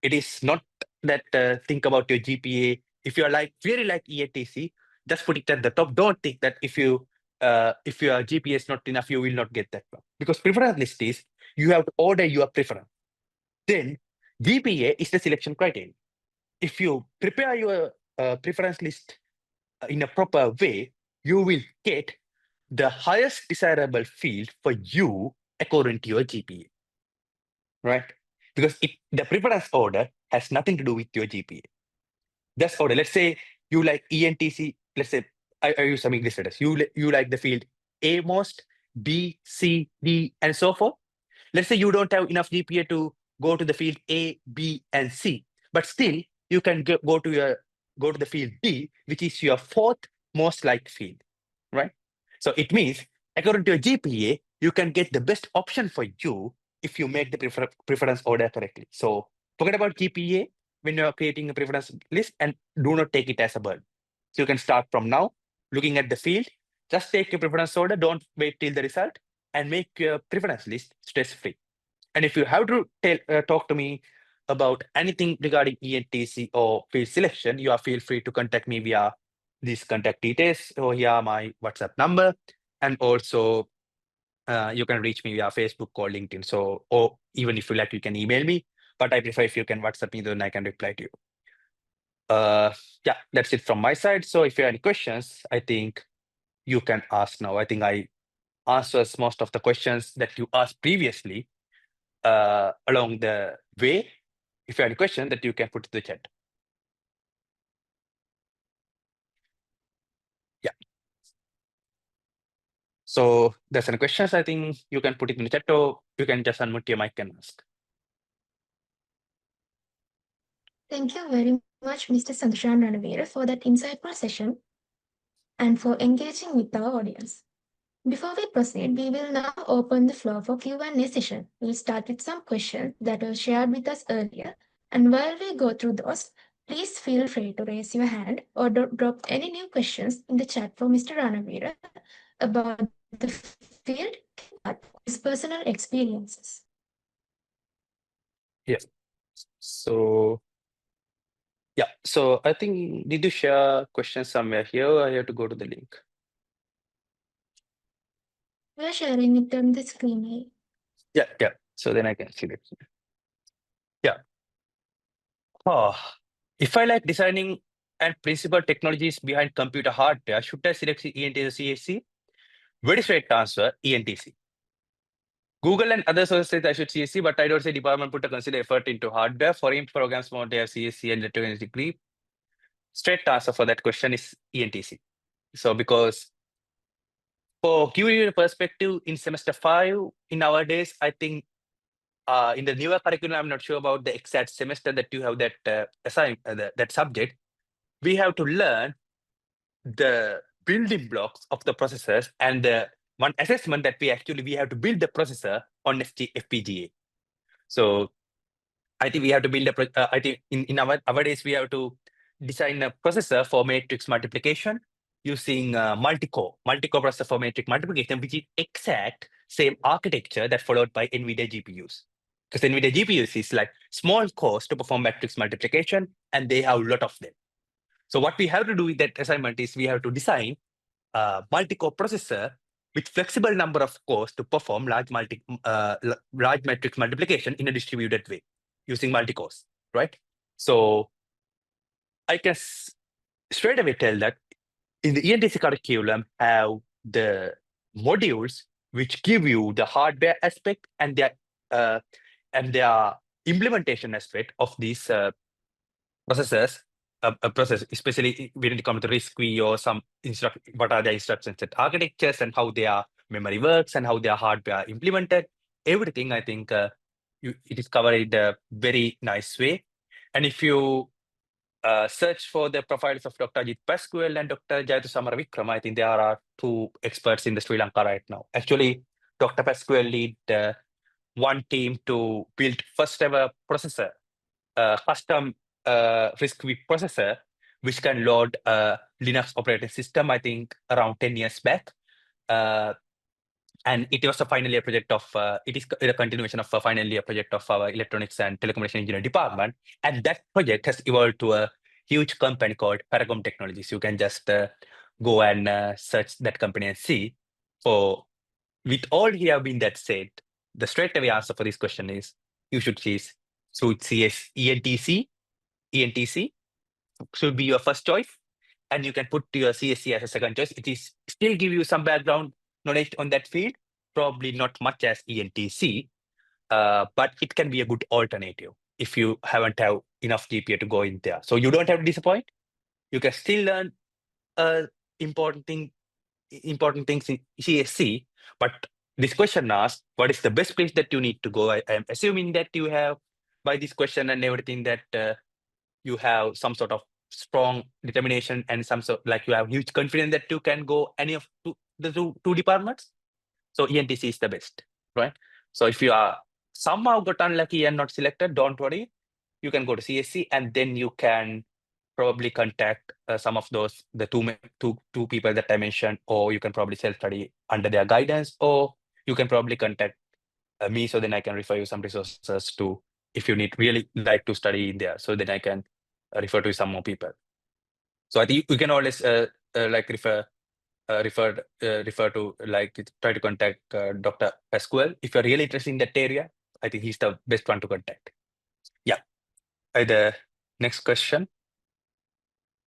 It is not that think about your GPA. If you are like very like EATC, just put it at the top. Don't think that if your GPA is not enough, you will not get that one. Because preference list is you have to order your preference. Then GPA is the selection criteria. If you prepare your preference list in a proper way, you will get the highest desirable field for you according to your GPA, right? Because the preference order has nothing to do with your GPA. That's order. Let's say you like ENTC. Let's say I use some English letters. You like the field A most, B, C, D, and so forth. Let's say you don't have enough GPA to go to the field A, B, and C, but still you can go to the field D, which is your fourth most liked field, right? So it means according to your GPA, you can get the best option for you if you make the preference order correctly. So forget about GPA when you are creating a preference list and do not take it as a burden. So you can start from now, looking at the field, just take a preference order, don't wait till the result, and make your preference list stress-free. And if you have to talk to me about anything regarding ENTC or field selection, you are feel free to contact me via these contact details or here my WhatsApp number. And also you can reach me via Facebook or LinkedIn. So, or even if you like, you can email me, but I prefer if you can WhatsApp me, then I can reply to you. Yeah, that's it from my side. So if you have any questions, I think you can ask now. I think I answers most of the questions that you asked previously along the way. If you have any question that you can put in the chat. Yeah. So there's any questions, I think you can put it in the chat or you can just unmute your mic and ask. Thank you very much, Mr. Santoshan Ranavira, for that insightful session and for engaging with our audience. Before we proceed, we will now open the floor for Q&A session. We'll start with some questions that were shared with us earlier. And while we go through those, please feel free to raise your hand or drop any new questions in the chat for Mr. Ranavira about the field, his personal experiences. Yes. So yeah, so I think did you share questions somewhere here or I have to go to the link? We are sharing it on the screen here. Yeah. So then I can see that. Yeah. Oh, if I like designing and principal technologies behind computer hardware, should I select ENTC or CSC? Very straight answer, ENTC. Google and other sources say I should CSC, but I don't say department put a consider effort into hardware. Foreign programs want to have CSC and electronics degree. Straight answer for that question is ENTC. So because for giving you a perspective in semester 5, in nowadays, I think in the newer curriculum, I'm not sure about the exact semester that you have that that subject. We have to learn the building blocks of the processors and the one assessment that we have to build the processor on FPGA. So I think we have to build I think in our days, we have to design a processor for matrix multiplication using multi-core processor for matrix multiplication, which is exact same architecture that followed by NVIDIA GPUs. Because NVIDIA GPUs is like small cores to perform matrix multiplication, and they have a lot of them. So what we have to do with that assignment is we have to design a multi-core processor with flexible number of cores to perform large matrix multiplication in a distributed way using multi-cores, right? So I can straight away tell that in the ENTC curriculum have the modules which give you the hardware aspect and their implementation aspect of these processors, process, especially when it comes to RISC-V or some what are the instruction set architectures and how their memory works and how their hardware implemented. Everything, I think, it is covered in a very nice way. And if you search for the profiles of Dr. Ajit Pascual and Dr. Jayathu Samaravikram, I think there are two experts in the Sri Lanka right now. Actually, Dr. Pascual lead one team to build first ever processor, custom RISC-V processor, which can load a Linux operating system, I think around 10 years back. And it was a final year project of, it is a continuation of a final year project of our electronics and telecommunication engineering department. And that project has evolved to a huge company called Paragon Technologies. You can just go and search that company and see. For with all here been that said, the straight away answer for this question is you should choose through CS ENTC should be your first choice, and you can put your CSC as a second choice. It is still give you some background knowledge on that field, probably not much as ENTC, but it can be a good alternative if you haven't have enough GPA to go in there. So you don't have to disappoint. You can still learn important things in CSC, but this question asks, what is the best place that you need to go? I am assuming that you have, by this question and everything, that you have some sort of strong determination and some sort like you have huge confidence that you can go any of the two departments. So ENTC is the best, right? So if you are somehow got unlucky and not selected, don't worry. You can go to CSC and then you can probably contact some of those the two people that I mentioned, or you can probably self-study under their guidance, or you can probably contact me, so then I can refer you some resources to if you need really like to study in there. So then I can refer to some more people. So I think you can always like refer to like try to contact Dr. Pascual if you're really interested in that area. I think he's the best one to contact. Yeah. The next question.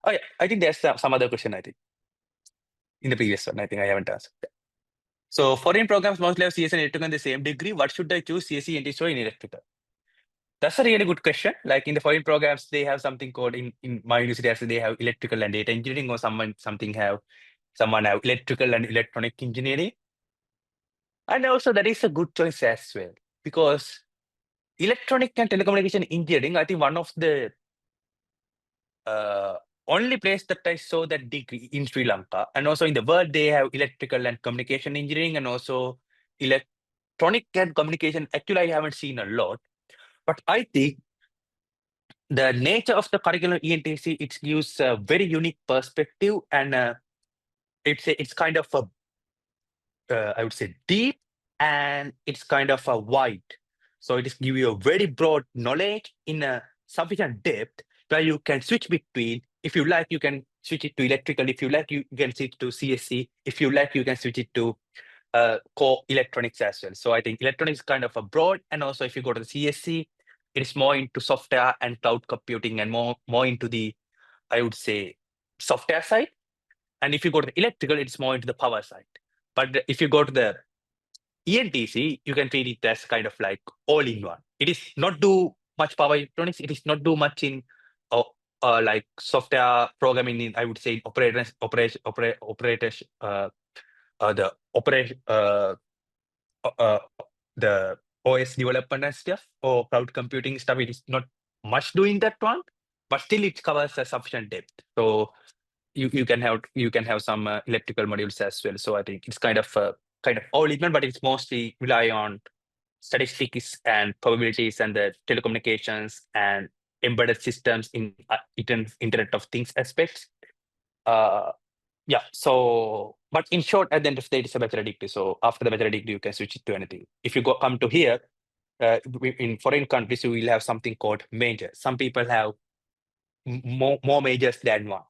Oh yeah, I think there's some other question. I think in the previous one, I think I haven't answered. So foreign programs mostly have CS and electrical in the same degree. What should I choose, CSE, NTC, or in electrical? That's a really good question. Like in the foreign programs, they have something called in my university, actually, they have electrical and data engineering, or someone have electrical and electronic engineering. And also that is a good choice as well, because electronic and telecommunication engineering, I think one of the only place that I saw that degree in Sri Lanka, and also in the world, they have electrical and communication engineering, and also electronic and communication. Actually, I haven't seen a lot, but I think the nature of the curriculum ENTC, it gives a very unique perspective, and it's kind of a I would say deep, and it's kind of a wide. So it is give you a very broad knowledge in a sufficient depth where you can switch between. If you like, you can switch it to electrical. If you like, you can switch to CSC. If you like, you can switch it to core electronics as well. So I think electronics is kind of a broad, and also if you go to the CSC, it is more into software and cloud computing, and more into the, I would say, software side. And if you go to the electrical, it's more into the power side. But if you go to the ENTC, you can treat it as kind of like all in one. It is not do much power electronics. It is not do much in like software programming. In I would say the operation the OS development and stuff, or cloud computing stuff. It is not much doing that one, but still it covers a sufficient depth. So you can have some electrical modules as well. So I think it's kind of all in one, but it's mostly rely on statistics and probabilities and the telecommunications and embedded systems in Internet of Things aspects. Yeah, so, but in short, at the end of the day, it's a bachelor degree. So after the bachelor degree, you can switch it to anything. If you come to here, in foreign countries, you will have something called major. Some people have more majors than one.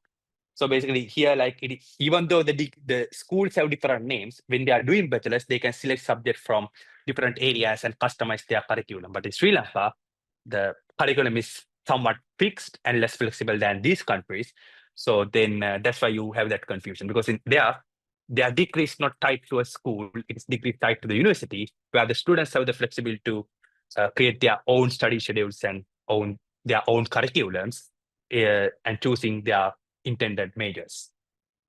So basically here, like even though the schools have different names, when they are doing bachelors, they can select subject from different areas and customize their curriculum. But in Sri Lanka, the curriculum is somewhat fixed and less flexible than these countries. So then that's why you have that confusion, because in their degree is not tied to a school, it's degree tied to the university, where the students have the flexibility to create their own study schedules and their own curriculums, and choosing their intended majors.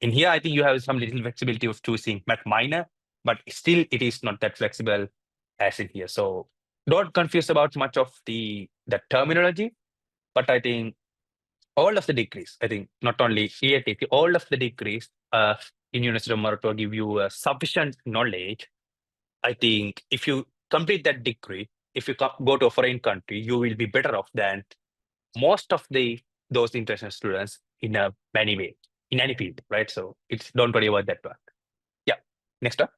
In here, I think you have some little flexibility of choosing math minor, but still it is not that flexible as in here. So don't confuse about much of the terminology, but I think all of the degrees, I think not only EATP, all of the degrees in University of Morocco give you sufficient knowledge. I think if you complete that degree, if you go to a foreign country, you will be better off than most of those international students in a many way, in any field, right? So it's don't worry about that one. Yeah. Next one.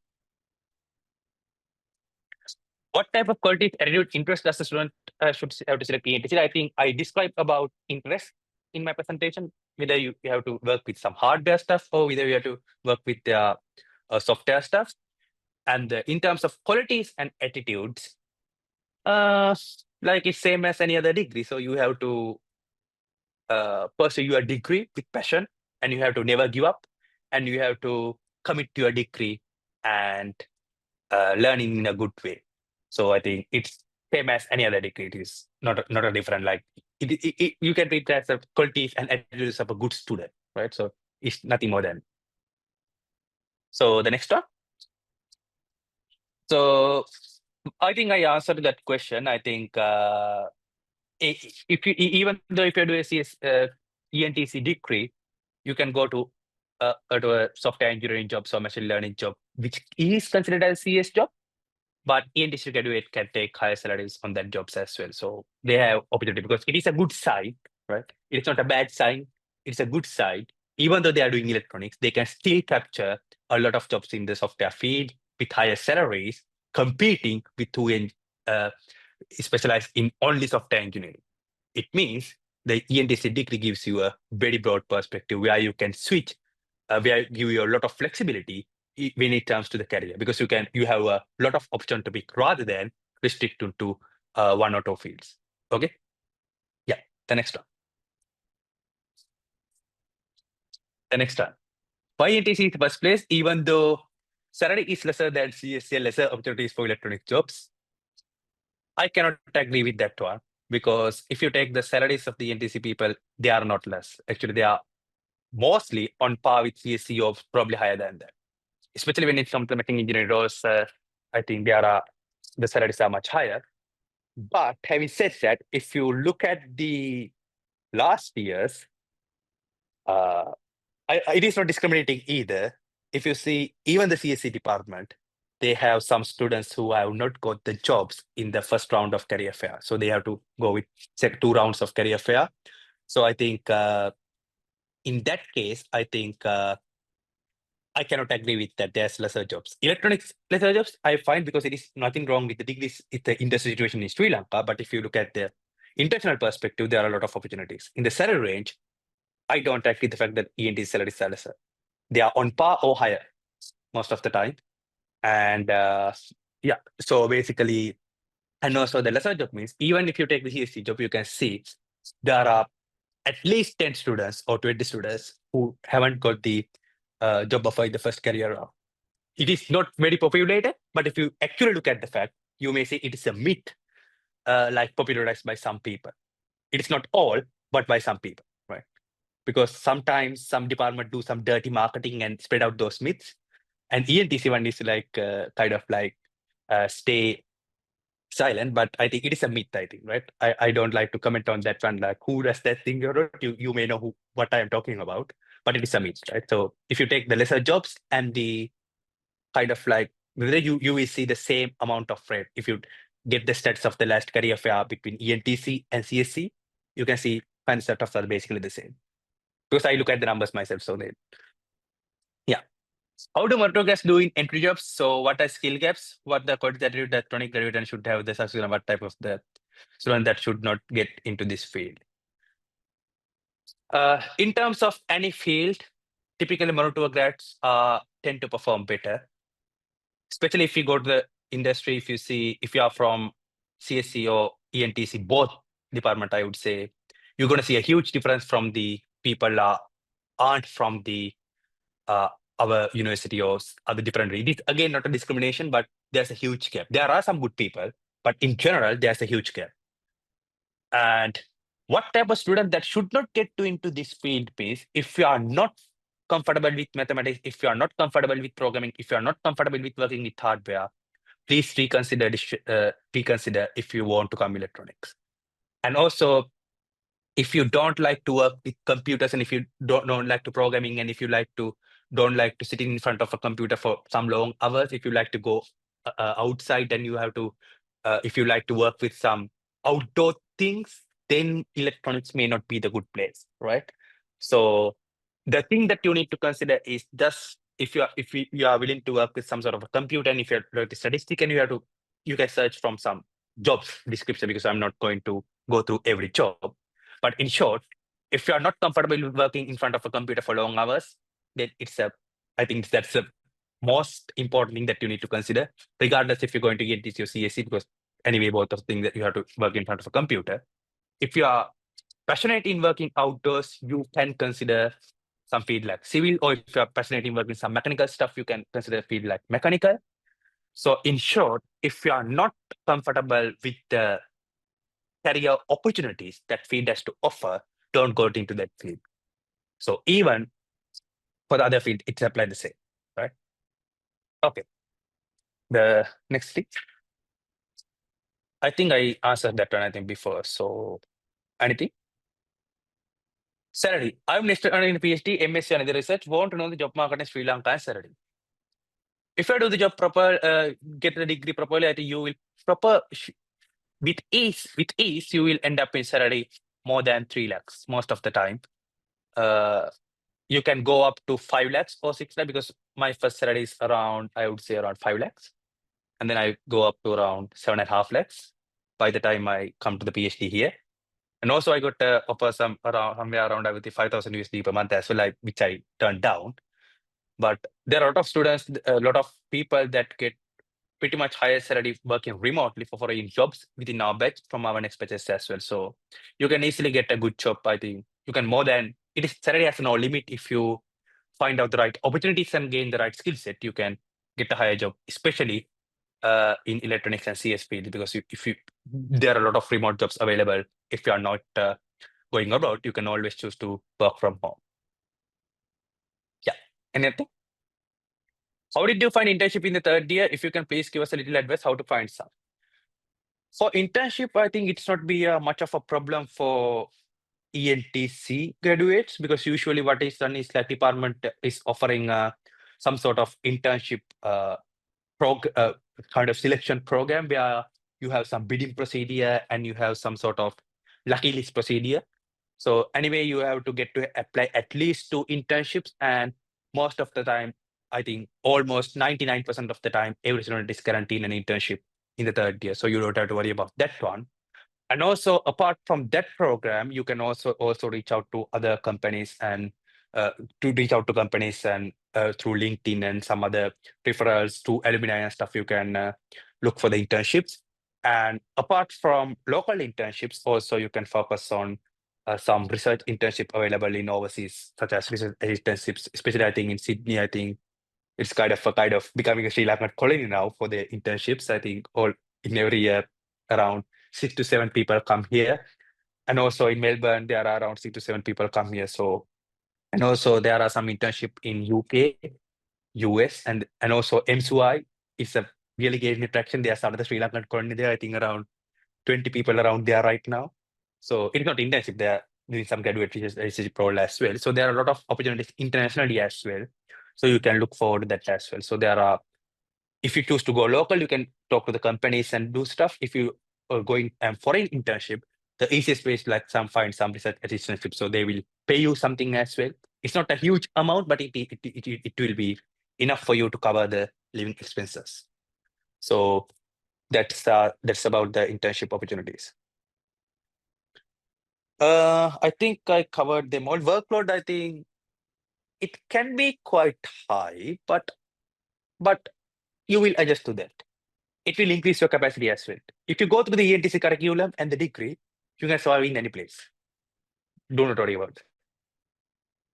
What type of qualities, attitude, interest does the student should have to select ENTC? I think I described about interest in my presentation, whether you have to work with some hardware stuff or whether you have to work with software stuff. And in terms of qualities and attitudes, like it's same as any other degree. So you have to pursue your degree with passion, and you have to never give up, and you have to commit to your degree and learning in a good way. So I think it's same as any other degree. It is not a different, like you can treat it as a qualities and attitudes of a good student, right? So it's nothing more than. So the next one. So I think I answered that question. I think if you even though if you do a CS, ENTC degree, you can go to a software engineering job or machine learning job, which is considered as CS job. But ENTC graduate can take higher salaries on that jobs as well. So they have opportunity because it is a good sign, right? It's not a bad sign. It's a good sign. Even though they are doing electronics, they can still capture a lot of jobs in the software field with higher salaries, competing with who uh, specialize in only software engineering. It means the ENTC degree gives you a very broad perspective where you can switch, where give you a lot of flexibility when it comes to the career, because you have a lot of option to pick rather than restricted to one or two fields. Okay, yeah. The next one. The next one. Why ENTC is the first place, even though salary is lesser than CSC, lesser opportunities for electronic jobs? I cannot agree with that one, because if you take the salaries of the ENTC people, they are not less. Actually, they are mostly on par with CSC or probably higher than that. Especially when it comes to mechanical engineering roles, I think the salaries are much higher. But having said that, if you look at the last years, uh, it is not discriminating either. If you see, even the CSC department, they have some students who have not got the jobs in the first round of career fair. So they have to go with two rounds of career fair. So I think in that case, I think I cannot agree with that. There's lesser jobs. Electronics, lesser jobs, I find, because it is nothing wrong with the degrees. It's the industry situation in Sri Lanka. But if you look at the international perspective, there are a lot of opportunities. In the salary range, I don't agree with the fact that ENT salaries are lesser. They are on par or higher most of the time. And yeah, so basically, and also the lesser job means even if you take the CSC job, you can see there are at least 10 students or 20 students who haven't got the job offer in the first career round. It is not very populated, but if you actually look at the fact, you may say it is a myth, like popularized by some people. It is not all, but by some people, right? Because sometimes some department do some dirty marketing and spread out those myths. And ENTC one is like kind of like stay silent, but I think it is a myth, I think, right? I don't like to comment on that one, like who does that thing you wrote, you may know what I am talking about, but it is a myth, right? So if you take the lesser jobs and the kind of like whether you will see the same amount of rate. If you get the stats of the last career fair between ENTC and CSC, you can see find the stats are basically the same. Because I look at the numbers myself, so they, yeah. How do motor guys do in entry jobs? So what are skill gaps? What the code graduate, the electronic graduate, and should have this, what type of the student that should not get into this field? In terms of any field, typically motor grads tend to perform better, especially if you go to the industry. If you see, if you are from CSC or ENTC, both department, I would say, you're going to see a huge difference from the people aren't from the our university or other different regions. Again, not a discrimination, but there's a huge gap. There are some good people, but in general, there's a huge gap. And what type of student that should not get to into this field piece, if you are not comfortable with mathematics, if you are not comfortable with programming, if you are not comfortable with working with hardware, please reconsider if you want to come electronics. And also, if you don't like to work with computers, and if you don't like to programming, and if you don't like to sit in front of a computer for some long hours, if you like to go outside, and you have to, if you like to work with some outdoor things, then electronics may not be the good place, right? So the thing that you need to consider is just if you are willing to work with some sort of a computer, and if you're like a statistic, and you can search from some jobs description, because I'm not going to go through every job. But in short, if you are not comfortable with working in front of a computer for long hours, then I think that's the most important thing that you need to consider, regardless if you're going to get this your CSC, because anyway, both of things that you have to work in front of a computer. If you are passionate in working outdoors, you can consider some field like civil, or if you are passionate in working some mechanical stuff, you can consider field like mechanical. So in short, if you are not comfortable with the career opportunities that field has to offer, don't go into that field. So even for the other field, it's applied the same, right? Okay. The next thing. I think I answered that one, I think, before. So anything? Salary. I'm listed in PhD, MSc, and the research. Want to know the job market in Sri Lanka and salary. If I do the job proper, get the degree properly, I think you will proper with ease, you will end up in salary more than 3 lakhs most of the time. You can go up to 5 lakhs or 6 lakhs, because my first salary is around, I would say around 5 lakhs. And then I go up to around 7.5 lakhs by the time I come to the PhD here. And also I got offer somewhere around, I would say 5,000 USD per month as well, which I turned down. But there are a lot of students, a lot of people that get pretty much higher salary working remotely for foreign jobs within our batch from our next batches as well. So you can easily get a good job. I think you can salary has no limit. If you find out the right opportunities and gain the right skill set, you can get a higher job, especially in electronics and CS field, because there are a lot of remote jobs available. If you are not going abroad, you can always choose to work from home. Yeah. Anything? How did you find internship in the third year? If you can please give us a little advice how to find some. For internship, I think it's not be much of a problem for ENTC graduates, because usually what is done is that department is offering some sort of internship kind of selection program, where you have some bidding procedure and you have some sort of lucky list procedure. So anyway, you have to get to apply at least 2 internships, and most of the time, I think almost 99% of the time, every student is guaranteed an internship in the third year. So you don't have to worry about that one. And also, apart from that program, you can also reach out to other companies and through LinkedIn and some other referrals to alumni and stuff. You can look for the internships. And apart from local internships, also you can focus on some research internship available in overseas, such as research internships, especially I think in Sydney. I think it's kind of becoming a Sri Lankan colony now for the internships. I think all in every year around 6 to 7 people come here. And also in Melbourne, there are around 6 to 7 people come here. So, and also there are some internship in UK, US, and also MSUI is a really gaining traction. They are started the Sri Lankan colony there. I think around 20 people around there right now. So it's not internship. They are doing some graduate research role as well. So there are a lot of opportunities internationally as well. So you can look forward to that as well. So there are If you choose to go local, you can talk to the companies and do stuff. If you are going for an internship, the easiest way is like find some research assistantship, so they will pay you something as well. It's not a huge amount, but it will be enough for you to cover the living expenses. So that's about the internship opportunities. I think I covered them all. Workload, I think it can be quite high, but you will adjust to that. It will increase your capacity as well. If you go through the ENTC curriculum and the degree, you can survive in any place. Do not worry about it.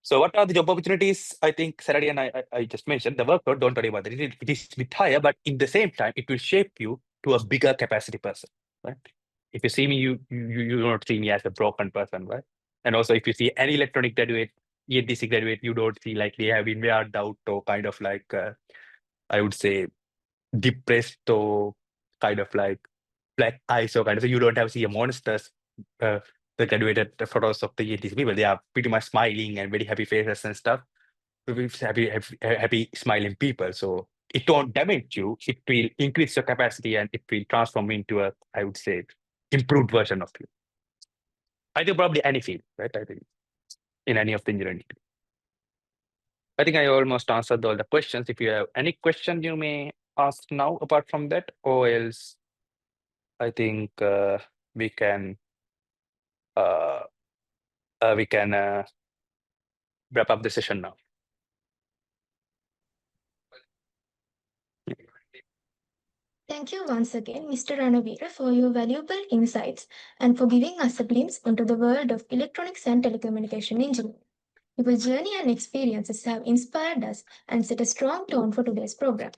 So what are the job opportunities? I think Saradi and I just mentioned the workload, don't worry about it. It is a bit higher, but in the same time, it will shape you to a bigger capacity person, right? If you see me, you don't see me as a broken person, right? And also if you see any electronic graduate, ENTC graduate, you don't see like they have been weird out or kind of like, I would say, depressed or kind of like black eyes or kind of, so you don't have see a monsters, uh, the graduated photos of the ENTC people. They are pretty much smiling and very happy faces and stuff. With happy smiling people. So it don't damage you. It will increase your capacity and it will transform into a, I would say, improved version of you. I think probably any field, right? I think in any of the engineering. I think I almost answered all the questions. If you have any question, you may ask now apart from that, or else I think we can uh, wrap up the session now. Thank you once again, Mr. Ranavira, for your valuable insights and for giving us a glimpse into the world of electronics and telecommunication engineering. Your journey and experiences have inspired us and set a strong tone for today's program.